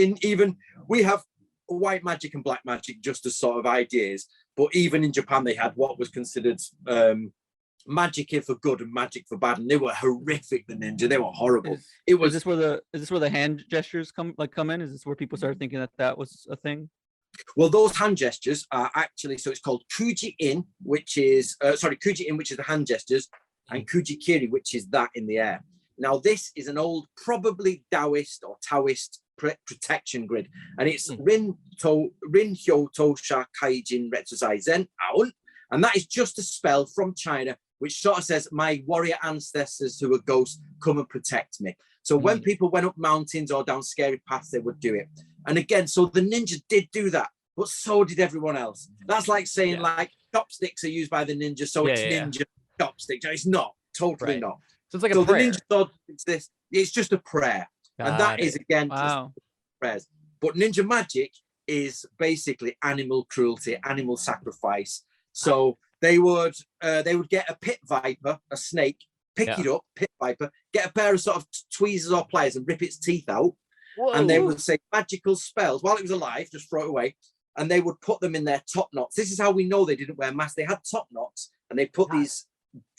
we have white magic and black magic just as sort of ideas, but even in Japan they had what was considered magic for good and magic for bad, and they were horrific. The ninja, they were horrible. Is this where the hand gestures come in? Is this where people started thinking that was a thing? Well, those hand gestures are actually, so it's called kuji in, which is the hand gestures, and kuji kiri, which is that in the air. Now, this is an old, probably Taoist or Taoist protection grid, and it's Rin Hyo Tosha Kaijin Retsuzai Zen Aon, and that is just a spell from China, which sort of says, my warrior ancestors who are ghosts, come and protect me. So when people went up mountains or down scary paths, they would do it. And again, so the ninja did do that, but so did everyone else. That's like saying like chopsticks are used by the ninja, so it's ninja chopsticks. It's not, totally not. So it's like a prayer. The ninja sword, it's just a prayer. And that is, again, just prayers. But ninja magic is basically animal cruelty, animal sacrifice. So they would get a pit viper, a snake, pick it up, pit viper, get a pair of sort of tweezers or pliers and rip its teeth out. Whoa. And they would say magical spells while it was alive, just throw it away. And they would put them in their top knots. This is how we know they didn't wear masks. They had top knots, and they put these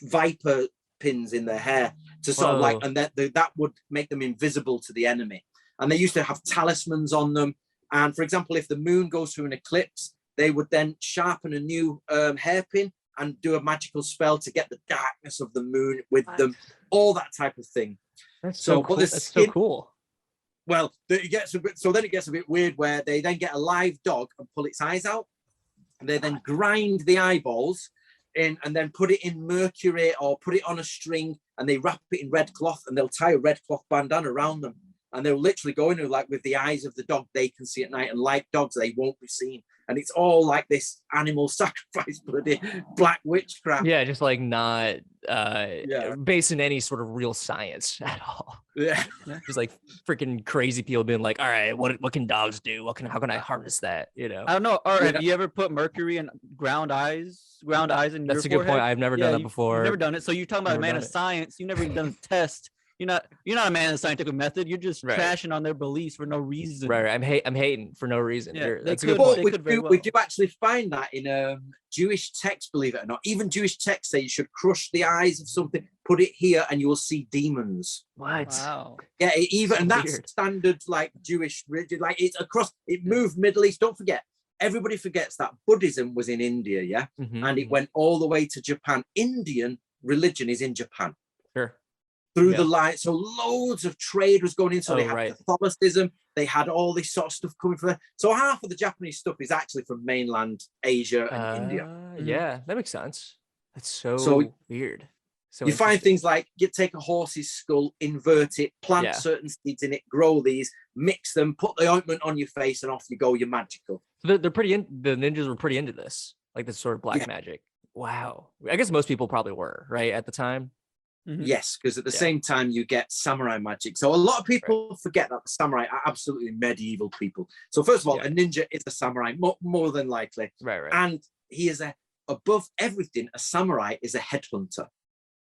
viper pins in their hair to sort of like, and that would make them invisible to the enemy. And they used to have talismans on them. And for example, if the moon goes through an eclipse, they would then sharpen a new hairpin and do a magical spell to get the darkness of the moon with them, all that type of thing. That's so cool. That's so cool. Well, then it gets a bit weird where they then get a live dog and pull its eyes out, and they then grind the eyeballs in and then put it in mercury or put it on a string, and they wrap it in red cloth, and they'll tie a red cloth bandana around them, and they'll literally go in like with the eyes of the dog they can see at night, and like dogs they won't be seen. And it's all like this animal sacrifice, bloody black witchcraft. Yeah, just like not based in any sort of real science at all. Yeah, just like freaking crazy people being like, all right, what can dogs do? How can I harness that? You know, I don't know. All right, have you ever put mercury in ground eyes in your forehead? That's a good point. I've never done that before. You've never done it. So you're talking about a man of science. You've never even done a test. You're not a man of the scientific method. You're just trashing on their beliefs for no reason. Right. I'm hating for no reason. Yeah, that's a good point. We do actually find that in Jewish texts, believe it or not. Even Jewish texts say you should crush the eyes of something, put it here, and you will see demons. What? Wow. Yeah, and that's weird. Standard like Jewish, like it's across. It moved Middle East. Don't forget. Everybody forgets that Buddhism was in India, and it went all the way to Japan. Indian religion is in Japan. Sure. Through the line, so loads of trade was going in. So they had Catholicism, they had all this sort of stuff coming from there. So half of the Japanese stuff is actually from mainland Asia and India. Yeah, that makes sense. That's so weird. So you find things like you take a horse's skull, invert it, plant certain seeds in it, grow these, mix them, put the ointment on your face, and off you go. You're magical. So they're pretty. The ninjas were pretty into this, like this sort of black magic. Wow. I guess most people probably were right at the time. Yes, because at the same time you get samurai magic. So a lot of people forget that the samurai are absolutely medieval people. So first of all, a ninja is a samurai, more than likely. Right. And he is a above everything, a samurai is a headhunter.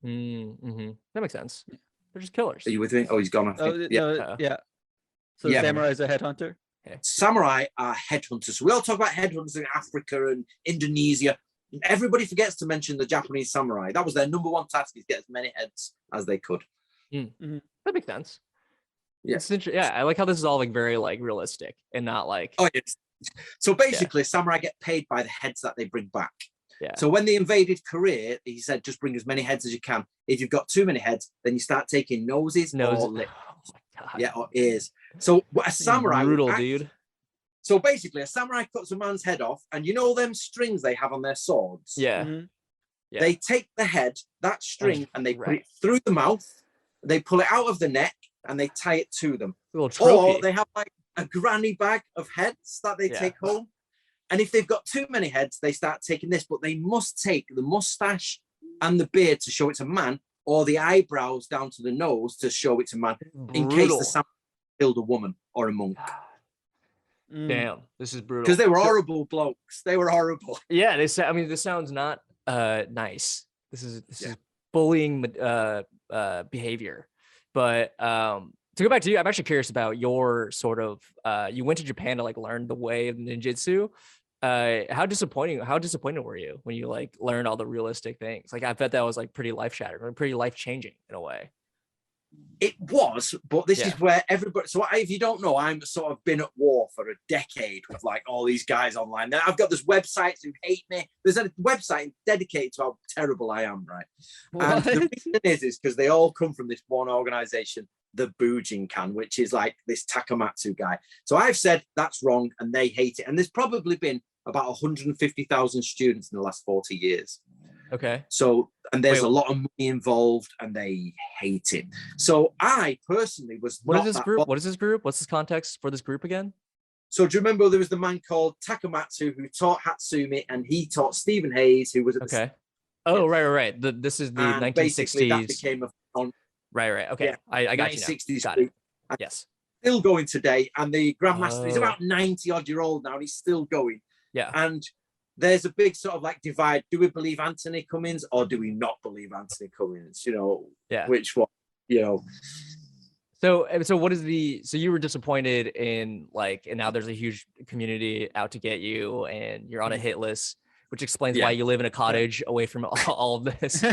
Mm-hmm. That makes sense. They're just killers. Are you with me? Oh, he's gone. I think. Yeah. So samurai is a headhunter? Okay. Samurai are headhunters. We all talk about headhunters in Africa and Indonesia. Everybody forgets to mention the Japanese samurai. That was their number one task, is get as many heads as they could. Mm-hmm. That makes sense. Yeah. Yeah, I like how this is all like very like realistic and not like. Oh, yes. So basically, samurai get paid by the heads that they bring back. Yeah. So when they invaded Korea, he said, just bring as many heads as you can. If you've got too many heads, then you start taking noses. Or lips. Oh my God. Yeah, or ears. So a samurai, brutal, dude. So basically, a samurai cuts a man's head off, and you know them strings they have on their swords. Yeah. Mm-hmm. Yeah. They take the head, that string, and they put it through the mouth. They pull it out of the neck, and they tie it to them. A little trophy. Or they have like a granny bag of heads that they take home. And if they've got too many heads, they start taking this, but they must take the mustache and the beard to show it's a man, or the eyebrows down to the nose to show it's a man, in case the samurai killed a woman or a monk. Damn, this is brutal. Because they were horrible blokes. They were horrible. Yeah, they say. I mean, this sounds not nice. This is bullying behavior. But to go back to you, I'm actually curious about your sort of. You went to Japan to like learn the way of ninjutsu. How disappointed were you when you like learned all the realistic things? Like, I bet that was like pretty life-shattering, pretty life-changing in a way. It was, but this is where everybody. So if you don't know, I'm sort of been at war for a decade with like all these guys online. Then I've got this website who hate me. There's a website dedicated to how terrible I am, right? What? And the reason is because they all come from this one organization, the Bujinkan, which is like this Takamatsu guy. So I've said that's wrong, and they hate it. And there's probably been about 150,000 students in the last 40 years. Okay. So, and there's a lot of money involved, and they hate it. So I personally was. What is this group? What is this group? What's this context for this group again? So do you remember there was the man called Takamatsu who taught Hatsumi, and he taught Stephen Hayes, who was at the Oh, right. This is the 1960s. That became a Right. Okay. Yeah. I got 1960s you now. Got it. Yes. Still going today, and the Grandmaster is about 90 odd year old now, and he's still going. Yeah. And there's a big sort of like divide. Do we believe Antony Cummins, or do we not believe Antony Cummins? You know, which one, you know. So what is so you were disappointed in like, and now there's a huge community out to get you, and you're on a hit list, which explains why you live in a cottage away from all of this.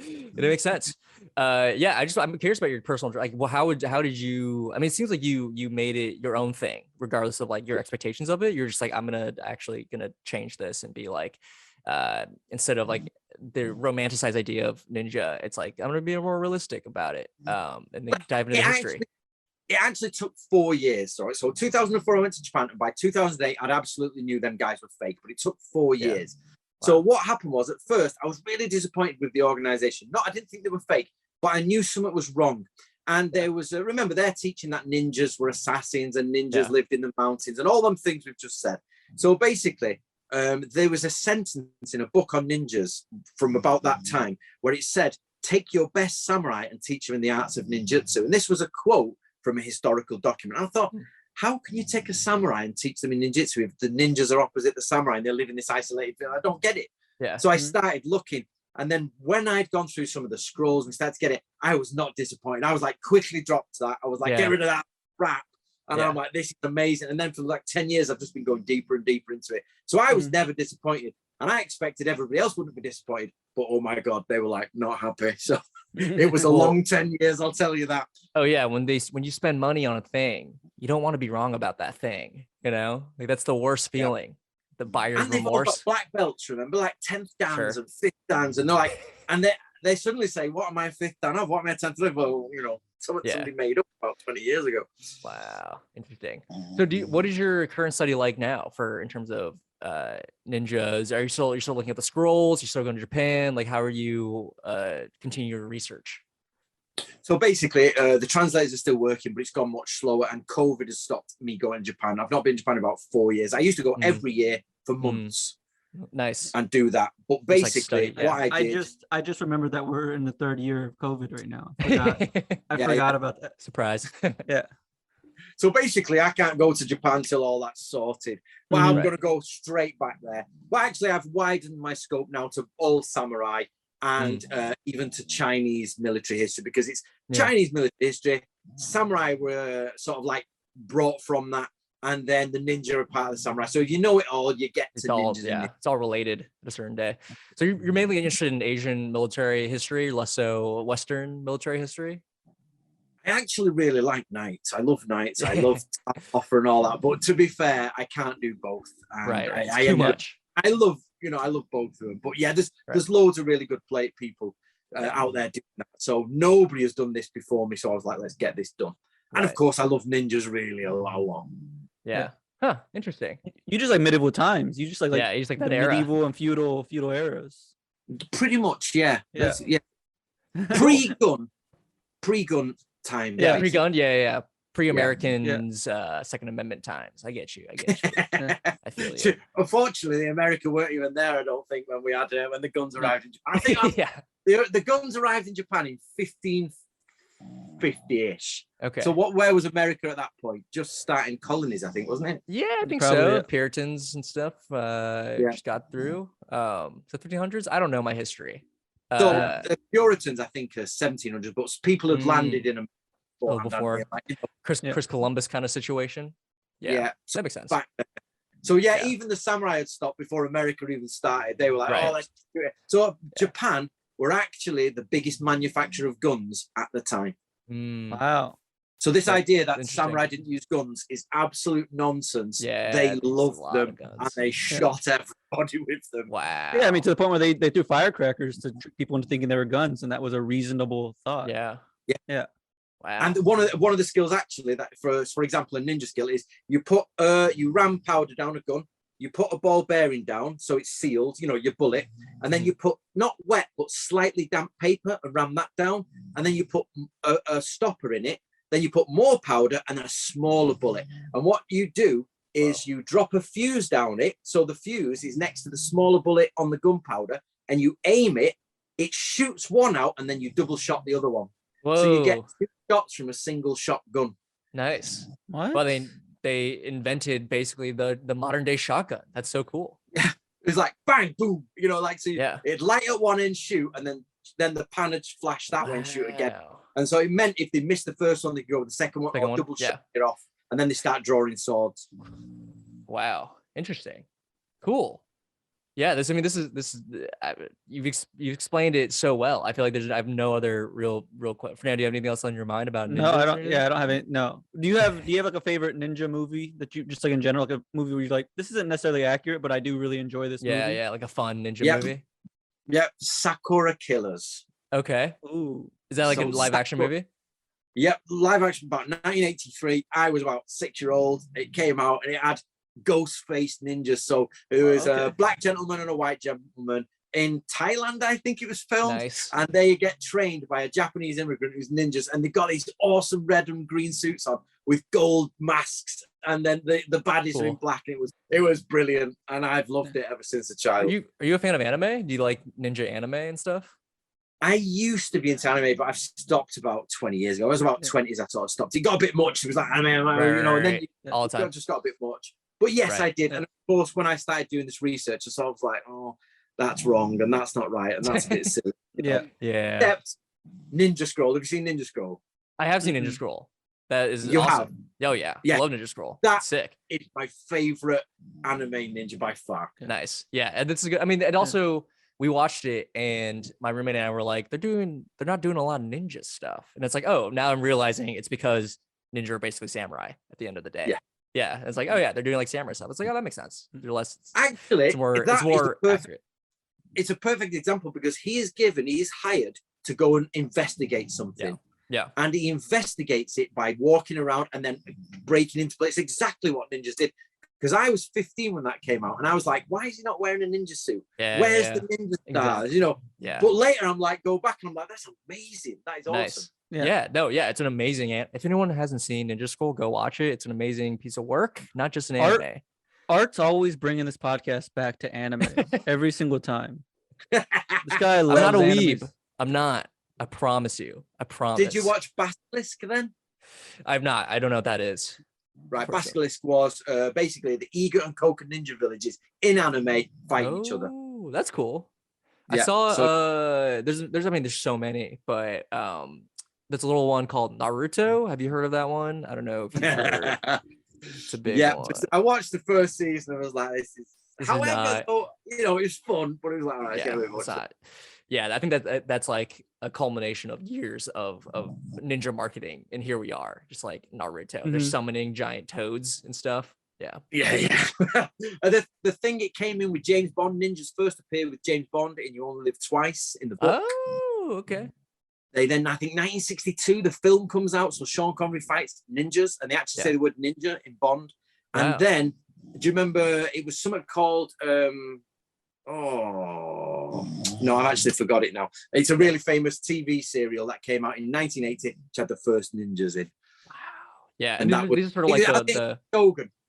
It makes sense. I'm curious about your personal, like, well, how did you, I mean, it seems like you made it your own thing, regardless of like your expectations of it. You're just like, I'm actually gonna change this and be like, instead of like the romanticized idea of ninja, it's like, I'm gonna be more realistic about it. And then dive into history. It actually took 4 years. Sorry. So 2004, I went to Japan, and by 2008, I'd absolutely knew them guys were fake, but it took 4 years. Wow. So what happened was, at first, I was really disappointed with the organization. I didn't think they were fake, but I knew something was wrong. And there was, remember, they're teaching that ninjas were assassins and ninjas lived in the mountains and all them things we've just said. So basically, there was a sentence in a book on ninjas from about that time where it said, take your best samurai and teach them in the arts of ninjutsu. And this was a quote from a historical document. And I thought, how can you take a samurai and teach them in ninjutsu if the ninjas are opposite the samurai and they live in this isolated village? I don't get it. Yeah. So I started looking. And then when I'd gone through some of the scrolls and started to get it, I was not disappointed. I was like, quickly dropped that. I was like, get rid of that crap. And I'm like, this is amazing. And then for like 10 years, I've just been going deeper and deeper into it. So I was never disappointed. And I expected everybody else wouldn't be disappointed. But oh my God, they were like not happy. So it was a long 10 years, I'll tell you that. Oh yeah, when you spend money on a thing, you don't want to be wrong about that thing. You know, like that's the worst feeling. The buyer's and they've remorse. All got black belts, remember, like 10th dance and 5th dance, and they're like, and they suddenly say, "What am I 5th dan of? What am I 10th?" Well, you know, somebody made up about 20 years ago. Wow, interesting. So, what is your current study like now in terms of ninjas? Are you still looking at the scrolls? You're still going to Japan? Like, how are you continue your research? So basically, the translators are still working, but it's gone much slower, and COVID has stopped me going to Japan. I've not been to Japan in about 4 years. I used to go every year for months. Nice. And do that. But basically, what I just remembered that we're in the 3rd year of COVID right now. I forgot about that. Surprise. Yeah. So basically, I can't go to Japan till all that's sorted. But I'm going to go straight back there. But actually, I've widened my scope now to all samurai and even to Chinese military history, because it's Chinese military history. Samurai were sort of like brought from that, and then the ninja are part of the samurai. So if you know it all, you get to ninjas. It's all related at a certain day. So you're mainly interested in Asian military history, less so Western military history? I actually really like knights. I love knights. I love offer and all that. But to be fair, I can't do both. Right. It's too much. I love both of them. But yeah, there's loads of really good plate people out there doing that. So nobody has done this before me. So I was like, let's get this done. And of course, I love ninjas really a lot. Yeah. Huh. Interesting. You just like medieval times. You just like you just like that era. Medieval and feudal eras. Pretty much, yeah. Yeah. Pre-gun time. Yeah, pre-gun. Yeah. Pre-Americans, Second Amendment times. I get you. I feel you. Unfortunately, America weren't even there, I don't think, when we had when the guns arrived in Japan. I think the guns arrived in Japan in 1550-ish. Okay. So where was America at that point? Just starting colonies, I think, wasn't it? Yeah, I think so. Yeah. Puritans and stuff just got through. So 1500s? I don't know my history. So the Puritans, I think, are 1700s, but people had landed in them before. Chris Columbus kind of situation. Yeah, that makes sense. So even the samurai had stopped before America even started. They were like, oh, let's do it. So Japan were actually the biggest manufacturer of guns at the time. Wow. So this idea that samurai didn't use guns is absolute nonsense. Yeah, they loved them and they shot everybody with them. Wow. Yeah, I mean, to the point where they threw firecrackers to trick people into thinking they were guns, and that was a reasonable thought. Yeah. Wow. And one of the skills actually that for example a ninja skill is you put you ram powder down a gun, you put a ball bearing down so it's sealed, your bullet, and then you put not wet but slightly damp paper and ram that down, and then you put a stopper in it, then you put more powder and then a smaller bullet, and what you do is you drop a fuse down it, so the fuse is next to the smaller bullet on the gunpowder, and you aim it, it shoots one out, and then you double shot the other one. Whoa. So you get 2 shots from a single shotgun. Nice. What? Well, they invented basically the modern day shotgun. That's so cool. Yeah, it's like bang, boom. It'd light at one end, shoot, and then the pan would flash that way and shoot again. And so it meant if they missed the first one, they go with the second one or double shot it off, and then they start drawing swords. Wow, interesting, cool. Yeah, this is you've explained it so well. I feel like I have no other real question. Fernando, do you have anything else on your mind about ninjas? No, I don't. Yeah, I don't have any. No. Do you have like a favorite ninja movie that you just like in general, like a movie where you're like, this isn't necessarily accurate, but I do really enjoy this movie? Yeah, like a fun ninja movie. Yeah, Sakura Killers. Okay. Ooh. Is that like a live action movie? Yep, live action, about 1983. I was about 6-year-old. It came out and it had ghost-faced ninjas. So it was a black gentleman and a white gentleman in Thailand, I think it was filmed. Nice. And they get trained by a Japanese immigrant who's ninjas, and they got these awesome red and green suits on with gold masks, and then the baddies are in black. And it was brilliant, and I've loved it ever since a child. Are you a fan of anime? Do you like ninja anime and stuff? I used to be into anime, but I've stopped about 20 years ago. I was about 20s, I sort of stopped. It got a bit much. It was like anime, and then all the time. It just got a bit much. But yes, I did. And of course, when I started doing this research, I sort of was like, oh, that's wrong, and that's not right, and that's a bit silly. Yeah. Except Ninja Scroll. Have you seen Ninja Scroll? I have seen Ninja Scroll. That is you awesome. Have? Oh yeah. I love Ninja Scroll. That's sick. It's my favorite anime ninja by far. Nice. Yeah, and this is good. I mean, and also we watched it, and my roommate and I were like, they're not doing a lot of ninja stuff, and it's like, oh, now I'm realizing it's because ninja are basically samurai at the end of the day. Yeah, it's like, oh yeah, they're doing like samurai stuff. It's like, oh, that makes sense. They're less. Actually, it's more accurate. It's a perfect example because he is hired to go and investigate something. Yeah. And he investigates it by walking around and then breaking into place. Exactly what ninjas did. Because I was 15 when that came out, and I was like, why is he not wearing a ninja suit? Where's the ninja stars? Exactly. But later I'm like, go back and I'm like, that's amazing. That is awesome. It's an amazing. If anyone hasn't seen Ninja Scroll, go watch it. It's an amazing piece of work, not just an anime. Art's always bringing this podcast back to anime every single time. This guy loves I'm not a animes. weeb. I'm not. I promise you. I promise. Did you watch Basilisk then? I've not. I don't know what that is. Right, Basilisk was basically the Eager and Koka ninja villages in anime fighting each other. Oh, that's cool. I Yeah, saw so- there's I mean there's so many, but there's a little one called Naruto. Have you heard of that one? I don't know if you've heard. It's a big one. I watched the first season and I was like, this is however, not, you know, it's fun, but it was like, all right, yeah, it's not. Yeah, I think that's like a culmination of years of ninja marketing, and here we are, just like Naruto. They're summoning giant toads and stuff. Yeah. The thing, it came in with James Bond. Ninjas first appeared with James Bond in You Only Live Twice in the book. Oh, okay. They then, I think 1962, the film comes out, so Sean Connery fights ninjas, and they actually say the word ninja in Bond. And then, do you remember, it was something called, I've actually forgot it now. It's a really famous TV serial that came out in 1980, which had the first ninjas in. Wow. Yeah, and that was sort of like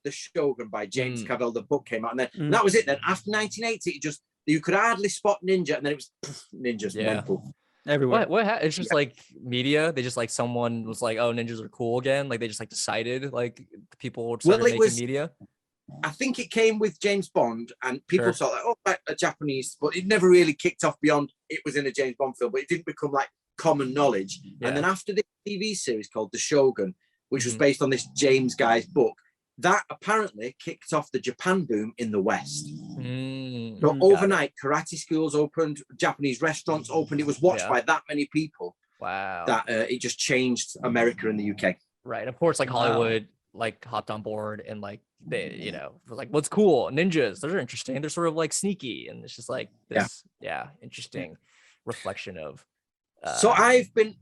the Shogun by James Cavell. The book came out, and then that was it. Then after 1980, you could hardly spot ninja, and then it was ninjas. Mental. Everywhere. It's just like media. They just like someone was like, "Oh, ninjas are cool again." Like they just like decided like people started making media. I think it came with James Bond, and people thought like, "Oh, a Japanese," but it never really kicked off beyond it was in a James Bond film. But it didn't become like common knowledge. Yeah. And then after this TV series called The Shogun, which was based on this James guy's book, that apparently kicked off the Japan boom in the West. So overnight, karate schools opened, Japanese restaurants opened. It was watched by that many people. Wow. That it just changed America and the UK. Right. Of course, like Hollywood, like hopped on board and like they, you know, was like, what's cool? Ninjas, they're interesting. They're sort of like sneaky. And it's just like this, interesting reflection of. So I've been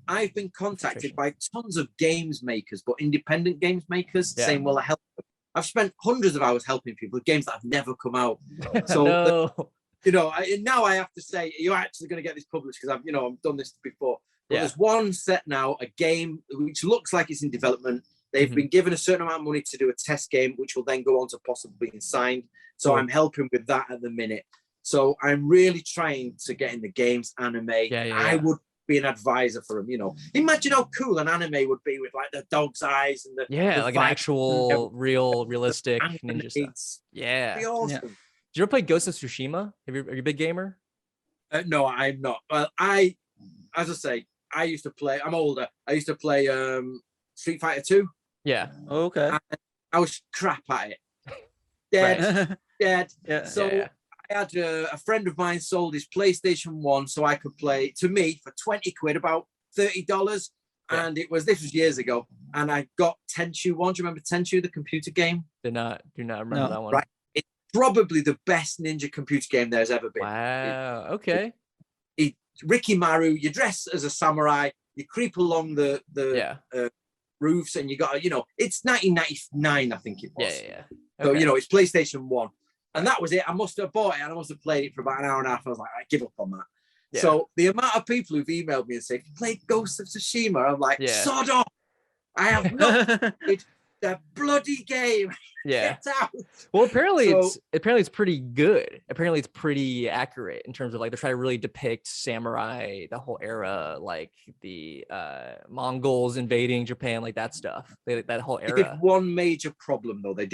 contacted by tons of games makers, but independent games makers saying, well, I help them. I've spent hundreds of hours helping people with games that have never come out. So, now I have to say, you're actually going to get this published because I've done this before. But there's one set now, a game which looks like it's in development. They've been given a certain amount of money to do a test game, which will then go on to possibly being signed. So I'm helping with that at the minute. So I'm really trying to get in the games anime. I would be an advisor for them. Imagine how cool an anime would be with like the dog's eyes and the like an actual realistic ninja stuff. Yeah, it'd be awesome. Did you ever play Ghost of Tsushima? Are you a big gamer? No, I'm not. Well, as I say, I used to play. I'm older. I used to play Street Fighter 2. Yeah. Okay. I was crap at it. Dead. Yeah. So I had a friend of mine sold his PlayStation 1 so I could play to me for 20 quid, about $30. And this was years ago. And I got Tenchu 1. Do you remember Tenchu, the computer game? Do not remember that one. Right. It's probably the best ninja computer game there's ever been. Wow. Okay. Ricky Maru, you dress as a samurai, you creep along the roofs, and you got it's 1999, I think it was. Yeah. Okay. So it's PlayStation 1, and that was it. I must have bought it and I must have played it for about an hour and a half. I was like, I give up on that. Yeah. So the amount of people who've emailed me and said, "You played Ghost of Tsushima?" I'm like, sod off. I have not played the bloody game. Yeah. Get out. Well, apparently it's pretty good. Apparently it's pretty accurate in terms of like they're trying to really depict samurai, the whole era, like the Mongols invading Japan, like that stuff. That whole era. They did one major problem though. They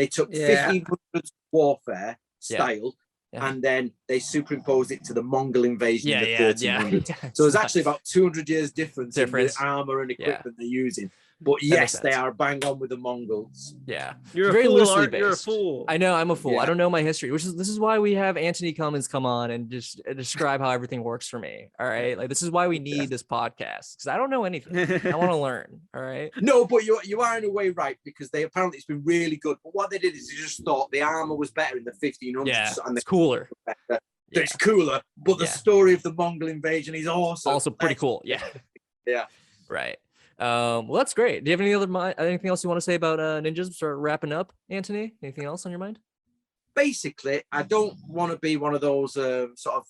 took 1500s warfare style. Yeah. And then they superimposed it to the Mongol invasion in the 1300s. So there's actually about 200 years difference in the armor and equipment they're using. But yes, they are bang on with the Mongols. Yeah, you're very a fool, loosely based. You're a fool. I know, I'm a fool. I don't know my history, this is why we have Antony Cummins come on and just describe how everything works for me. All right, like this is why we need this podcast because I don't know anything. I want to learn. All right. No, but you are in a way right because they apparently it's been really good. But what they did is they just thought the armor was better in the 1500s and it's cooler. It's cooler, but the story of the Mongol invasion is awesome. Also pretty cool. Yeah. Right. Well, that's great. Do you have anything else you want to say about ninjas? Start wrapping up, Antony. Anything else on your mind? Basically, I don't want to be one of those sort of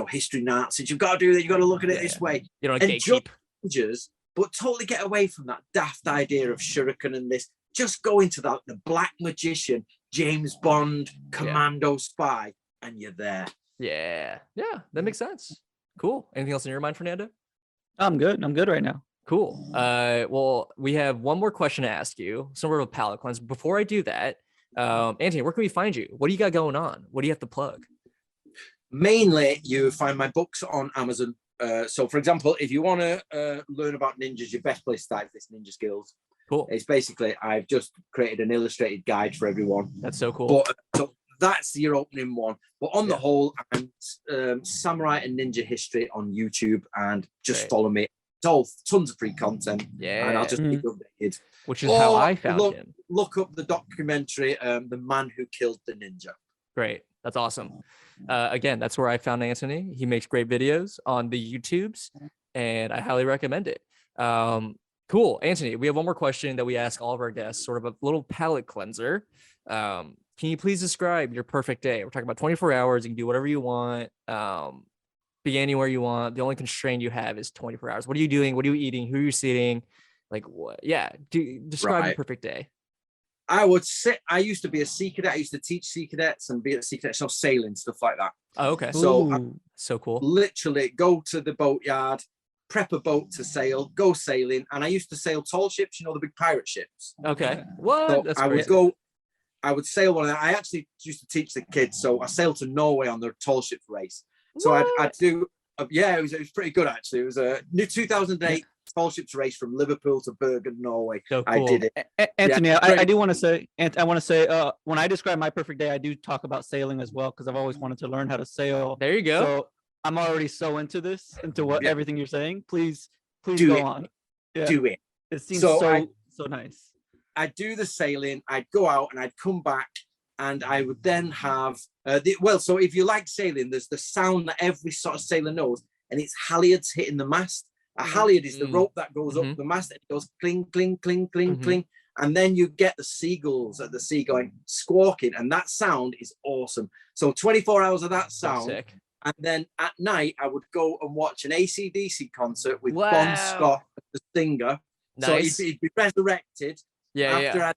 history Nazis. You've got to do that. You've got to look at it this way. You don't gatekeep ninjas, but totally get away from that daft idea of shuriken and this. Just go into the black magician, James Bond, commando spy, and you're there. Yeah, that makes sense. Cool. Anything else in your mind, Fernando? I'm good right now. Cool. Well, we have one more question to ask you, sort of a palate cleanse. Before I do that, Antony, where can we find you? What do you got going on? What do you have to plug? Mainly, you find my books on Amazon. So, for example, if you want to learn about ninjas, your best place to start is this Ninja Skills. Cool. It's basically, I've just created an illustrated guide for everyone. That's so cool. But so that's your opening one. But on the whole, I'm Samurai and Ninja History on YouTube, and just follow me. It's all tons of free content. Yeah. And I'll just keep you updated. Which is how I found him. Look up the documentary, The Man Who Killed the Ninja. Great. That's awesome. Again, that's where I found Antony. He makes great videos on the YouTubes, and I highly recommend it. Cool. Antony, we have one more question that we ask all of our guests, sort of a little palate cleanser. Can you please describe your perfect day? We're talking about 24 hours. You can do whatever you want, be anywhere you want. The only constraint you have is 24 hours. What are you doing? What are you eating? Who are you seeing? Like, what? Yeah. Describe your perfect day. I would say I used to be a sea cadet. I used to teach sea cadets and be at sea cadets, so sailing, stuff like that. Oh, okay. So so cool. Literally go to the boatyard, prep a boat to sail, go sailing. And I used to sail tall ships, the big pirate ships. Okay. What? So I would sail one of them. I actually used to teach the kids. So I sailed to Norway on the tall ship race. So I'd do, it was pretty good actually. It was a new 2008 tall ships race from Liverpool to Bergen, Norway. So cool. I did it. Antony, I do want to say, when I describe my perfect day, I do talk about sailing as well, because I've always wanted to learn how to sail. There you go. So I'm already so into this, everything you're saying. Please do go on. Yeah. Do it. It seems so nice. I'd do the sailing, I'd go out and I'd come back, and I would then have, so if you like sailing, there's the sound that every sort of sailor knows, and it's halyards hitting the mast. A halyard is the rope that goes up the mast, and it goes cling, cling, cling, cling, cling. And then you get the seagulls at the sea going squawking, and that sound is awesome. So 24 hours of that sound. Sick. And then at night, I would go and watch an AC/DC concert with Bon Scott, the singer. Nice. So he'd be resurrected. After I'd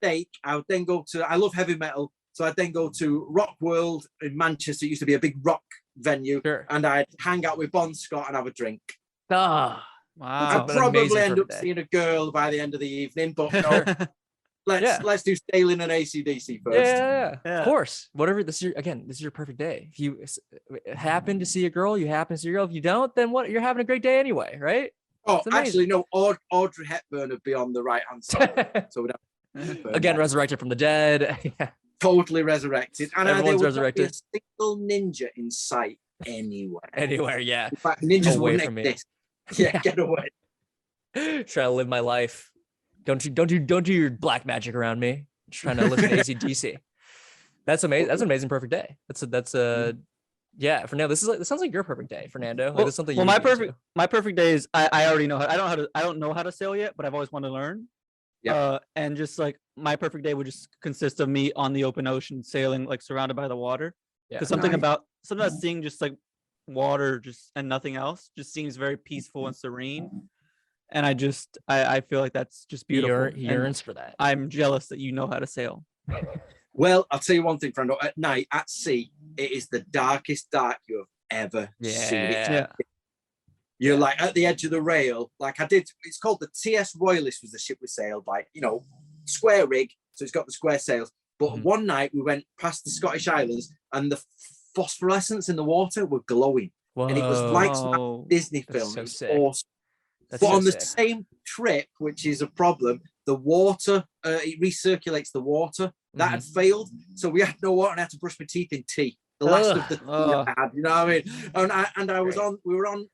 steak, I would then go to, I love heavy metal, so I'd then go to Rock World in Manchester. It used to be a big rock venue. Sure. And I'd hang out with Bon Scott and have a drink. Wow. I'd probably end up seeing a girl by the end of the evening, but no. Let's do sailing and AC/DC first. Yeah. Of course. Whatever. This is your perfect day. If you happen to see a girl, you happen to see a girl. If you don't, then what? You're having a great day anyway, right? Oh, actually, no. Audrey Hepburn would be on the right hand side. So again, resurrected from the dead. Totally resurrected. And everyone's resurrected. Be a single ninja in sight anywhere. Anywhere, yeah. In fact, ninjas away wouldn't from exist. Me. Yeah, get away. Trying to live my life. Don't do your black magic around me. Just trying to listen to AC/DC. That's amazing. That's an amazing perfect day. Yeah, Fernando, this sounds like your perfect day, Fernando. Like, that's something. My perfect day is I already know I don't know how to sail yet, but I've always wanted to learn. Yeah. And just like my perfect day would just consist of me on the open ocean sailing, like surrounded by the water. Because something about seeing just like water and nothing else just seems very peaceful and serene. And I feel like that's just beautiful. He yearns for that. I'm jealous that you know how to sail. Well, I'll tell you one thing, Fernando. At night, at sea, it is the darkest dark you have ever seen. Yeah. You're like at the edge of the rail. Like I did, it's called the TS Royalist was the ship we sailed by, square rig. So it's got the square sails. But one night we went past the Scottish Islands and the phosphorescence in the water were glowing. Whoa. And it was like some Disney film. So it was sick. awesome. But on the same trip, which is a problem, the water, it recirculates the water. That had failed. So we had no water and I had to brush my teeth in tea. The last of the tea I had, you know what I mean? And I was on, we were on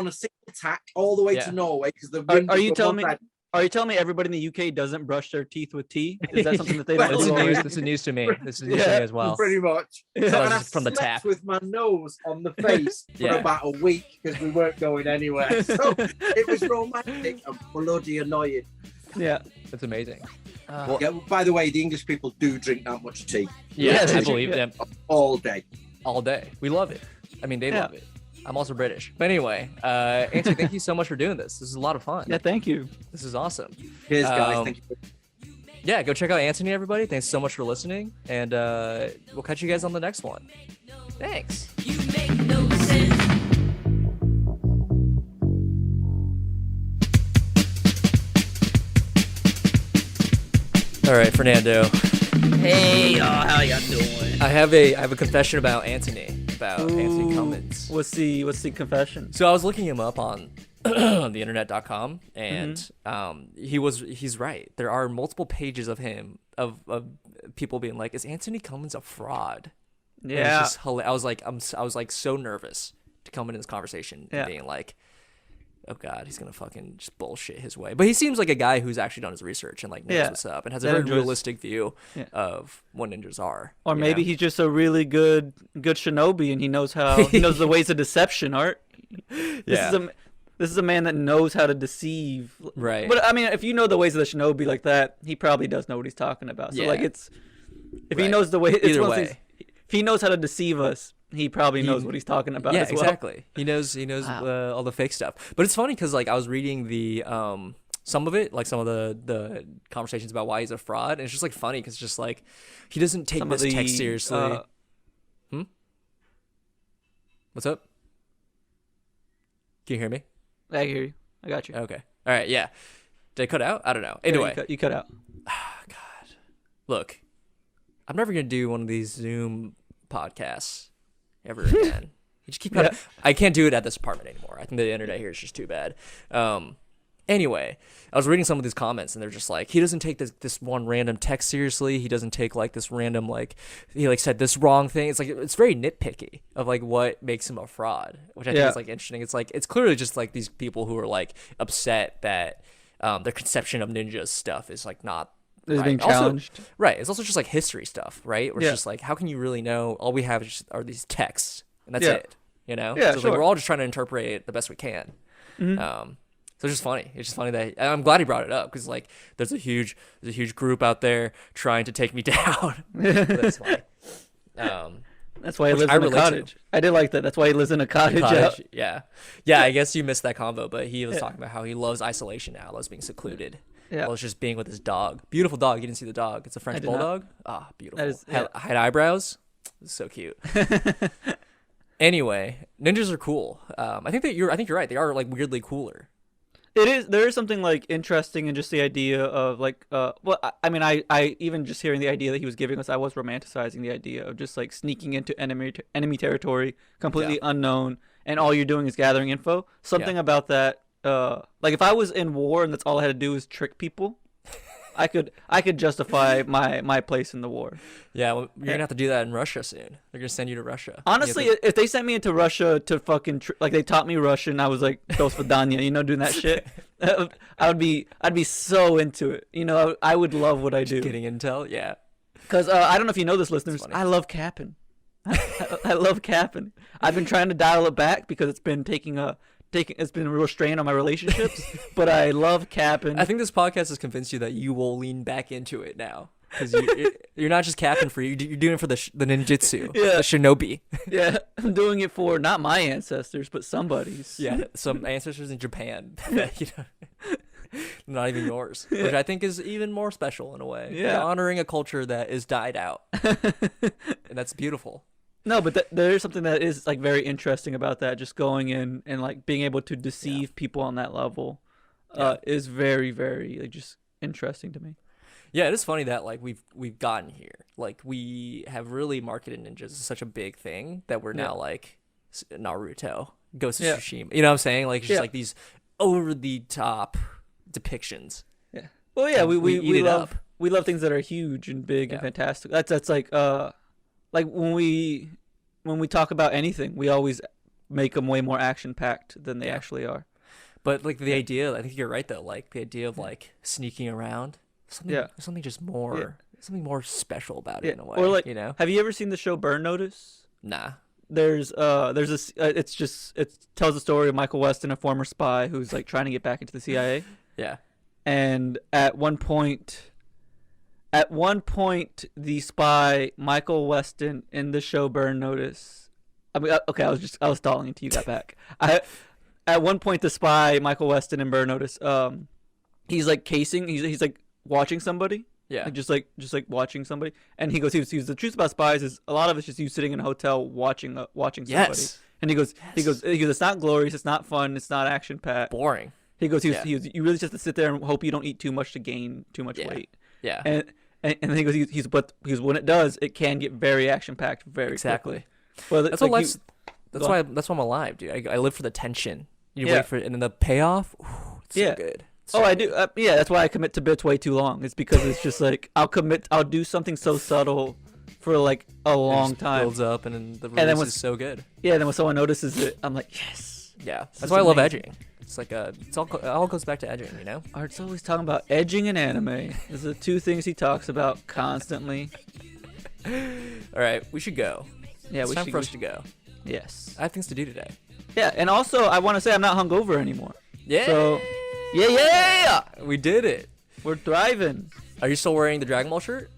a single tack all the way to Norway because the wind. Are you telling me everybody in the UK doesn't brush their teeth with tea? Is that something that they don't do? This is news to me. This is news to me as well. Pretty much. So and I from the tap with my nose on the face for about a week because we weren't going anywhere. So it was romantic and bloody annoying. Yeah, that's amazing. By the way, the English people do drink that much tea. Yeah, I believe them. All day. We love it. I mean, they love it. I'm also British. But anyway, Antony, thank you so much for doing this. This is a lot of fun. Yeah, thank you. This is awesome. Cheers, guys. Thank you. Yeah, go check out Antony, everybody. Thanks so much for listening. And we'll catch you guys on the next one. Thanks. You make no sense. All right, Fernando. Hey, y'all, how y'all doing? I have a confession about Antony Cummins. What's the confession? So I was looking him up on the internet.com, and he's right. There are multiple pages of him of people being like, "Is Antony Cummins a fraud?" Yeah. I was like so nervous to come into this conversation and being like, oh god, he's gonna fucking just bullshit his way. But he seems like a guy who's actually done his research and like knows what's up and has a very realistic view of what ninjas are. Or maybe he's just a really good shinobi and he knows the ways of deception. Art. This is a man that knows how to deceive. Right. But I mean, if you know the ways of the shinobi like that, he probably does know what he's talking about. So like he knows the way. Either way. If he knows how to deceive us, he probably knows what he's talking about as well. Exactly. He knows all the fake stuff. But it's funny because like I was reading the some of it, like some of the conversations about why he's a fraud, and it's just like funny because it's just like he doesn't take this text seriously. What's up? Can you hear me? I hear you. I got you. Okay. All right. Yeah. Did I cut out? I don't know. Anyway, you cut out. God. Look, I'm never gonna do one of these Zoom podcasts ever again. You just keep cutting. I can't do it at this apartment anymore. I think the internet here is just too bad. Anyway, I was reading some of these comments and they're just like, he doesn't take this one random text seriously. He doesn't take like this random he said this wrong thing. It's like it's very nitpicky of like what makes him a fraud, which I think is like interesting. It's like it's clearly just like these people who are like upset that their conception of ninja stuff is like not is being challenged. Also, right. It's also just like history stuff, right? Where it's just like, how can you really know? All we have are these texts, and that's it. You know? Yeah, so like, we're all just trying to interpret it the best we can. So it's just funny. It's just funny that I'm glad he brought it up because like there's a huge group out there trying to take me down. That's funny. That's why he lives in a cottage. I did like that. That's why he lives in a cottage. Yeah. I guess you missed that convo, but he was talking about how he loves isolation now, loves being secluded. Yeah. Well, it's just being with his dog. Beautiful dog. You didn't see the dog. It's a French bulldog. Beautiful. Had eyebrows. It's so cute. Anyway, ninjas are cool. I think you're right. They are like weirdly cooler. It is. There is something like interesting in just the idea of like, I mean, I even just hearing the idea that he was giving us, I was romanticizing the idea of just like sneaking into enemy territory, completely unknown, and all you're doing is gathering info. Something about that. Like if I was in war and that's all I had to do is trick people, I could justify my place in the war. Yeah, well, you're gonna have to do that in Russia soon. They're gonna send you to Russia. Honestly, if they sent me into Russia to fucking like they taught me Russian, I was like "Do svidaniya," doing that shit. I'd be so into it. I would love what I do. Getting intel, yeah. Because I don't know if you know this, listeners. I love capping. I love capping. I've been trying to dial it back because it's been it's been a real strain on my relationships, but I love capping. I think this podcast has convinced you that you will lean back into it now. Because you're not just capping for you, you're doing it for the ninjutsu, the shinobi. Yeah, I'm doing it for not my ancestors, but somebody's. Yeah, some ancestors in Japan. Not even yours, which I think is even more special in a way. Yeah. You're honoring a culture that is died out. And that's beautiful. No, but there is something that is like very interesting about that. Just going in and like being able to deceive people on that level is very, very like just interesting to me. Yeah, it is funny that like we've gotten here. Like we have really marketed ninjas as such a big thing that we're now like Naruto, Ghost of Tsushima. You know what I'm saying? Like it's just like these over the top depictions. Yeah. Well, yeah, we love things that are huge and big and fantastic. That's like when we talk about anything, we always make them way more action packed than they actually are. But like the idea, I think you're right though. Like the idea of like sneaking around, something just more, something more special about it in a way. Or like, have you ever seen the show Burn Notice? Nah. There's this. It tells the story of Michael Weston, a former spy who's like trying to get back into the CIA. Yeah. And at one point, the spy Michael Weston in the show Burn Notice. I mean, okay, I was stalling until you got back. At one point, the spy Michael Weston in Burn Notice, he's like casing. He's like watching somebody. Yeah. Like, just like watching somebody. And he goes, the truth about spies is a lot of it's just you sitting in a hotel watching somebody. Yes. And he goes, it's not glorious, it's not fun, it's not action packed. Boring. He goes, you really just have to sit there and hope you don't eat too much to gain too much weight. Yeah. And And then he goes, because when it does, it can get very action packed very quickly. Well, that's like why I'm alive, dude. I live for the tension. You Yeah. wait for it, and then the payoff. It's so good. It's so I do. Yeah, that's why I commit to bits way too long. It's because it's just like I'll do something so subtle for like a long time. Builds up, and then the release is so good. Yeah, then when someone notices it, I'm like, yes. Yeah, that's why I love edging. It's like it all goes back to edging, you know. Art's always talking about edging and anime. Those are the two things he talks about constantly. All right, we should go. Yeah, it's time for us to go. Yes. I have things to do today. Yeah, and also I want to say I'm not hungover anymore. Yeah. So, yeah. We did it. We're thriving. Are you still wearing the Dragon Ball shirt?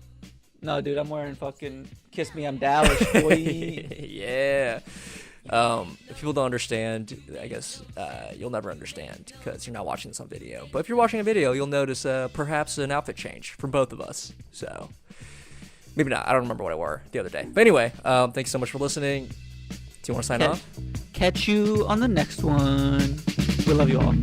No, dude, I'm wearing fucking Kiss Me I'm Dallas, boy. Yeah. If people don't understand, I guess you'll never understand because you're not watching this on video. But if you're watching a video, you'll notice perhaps an outfit change from both of us. So maybe not. I don't remember what I wore the other day. But anyway, thanks so much for listening. Do you want to sign off? Catch you on the next one. We love you all.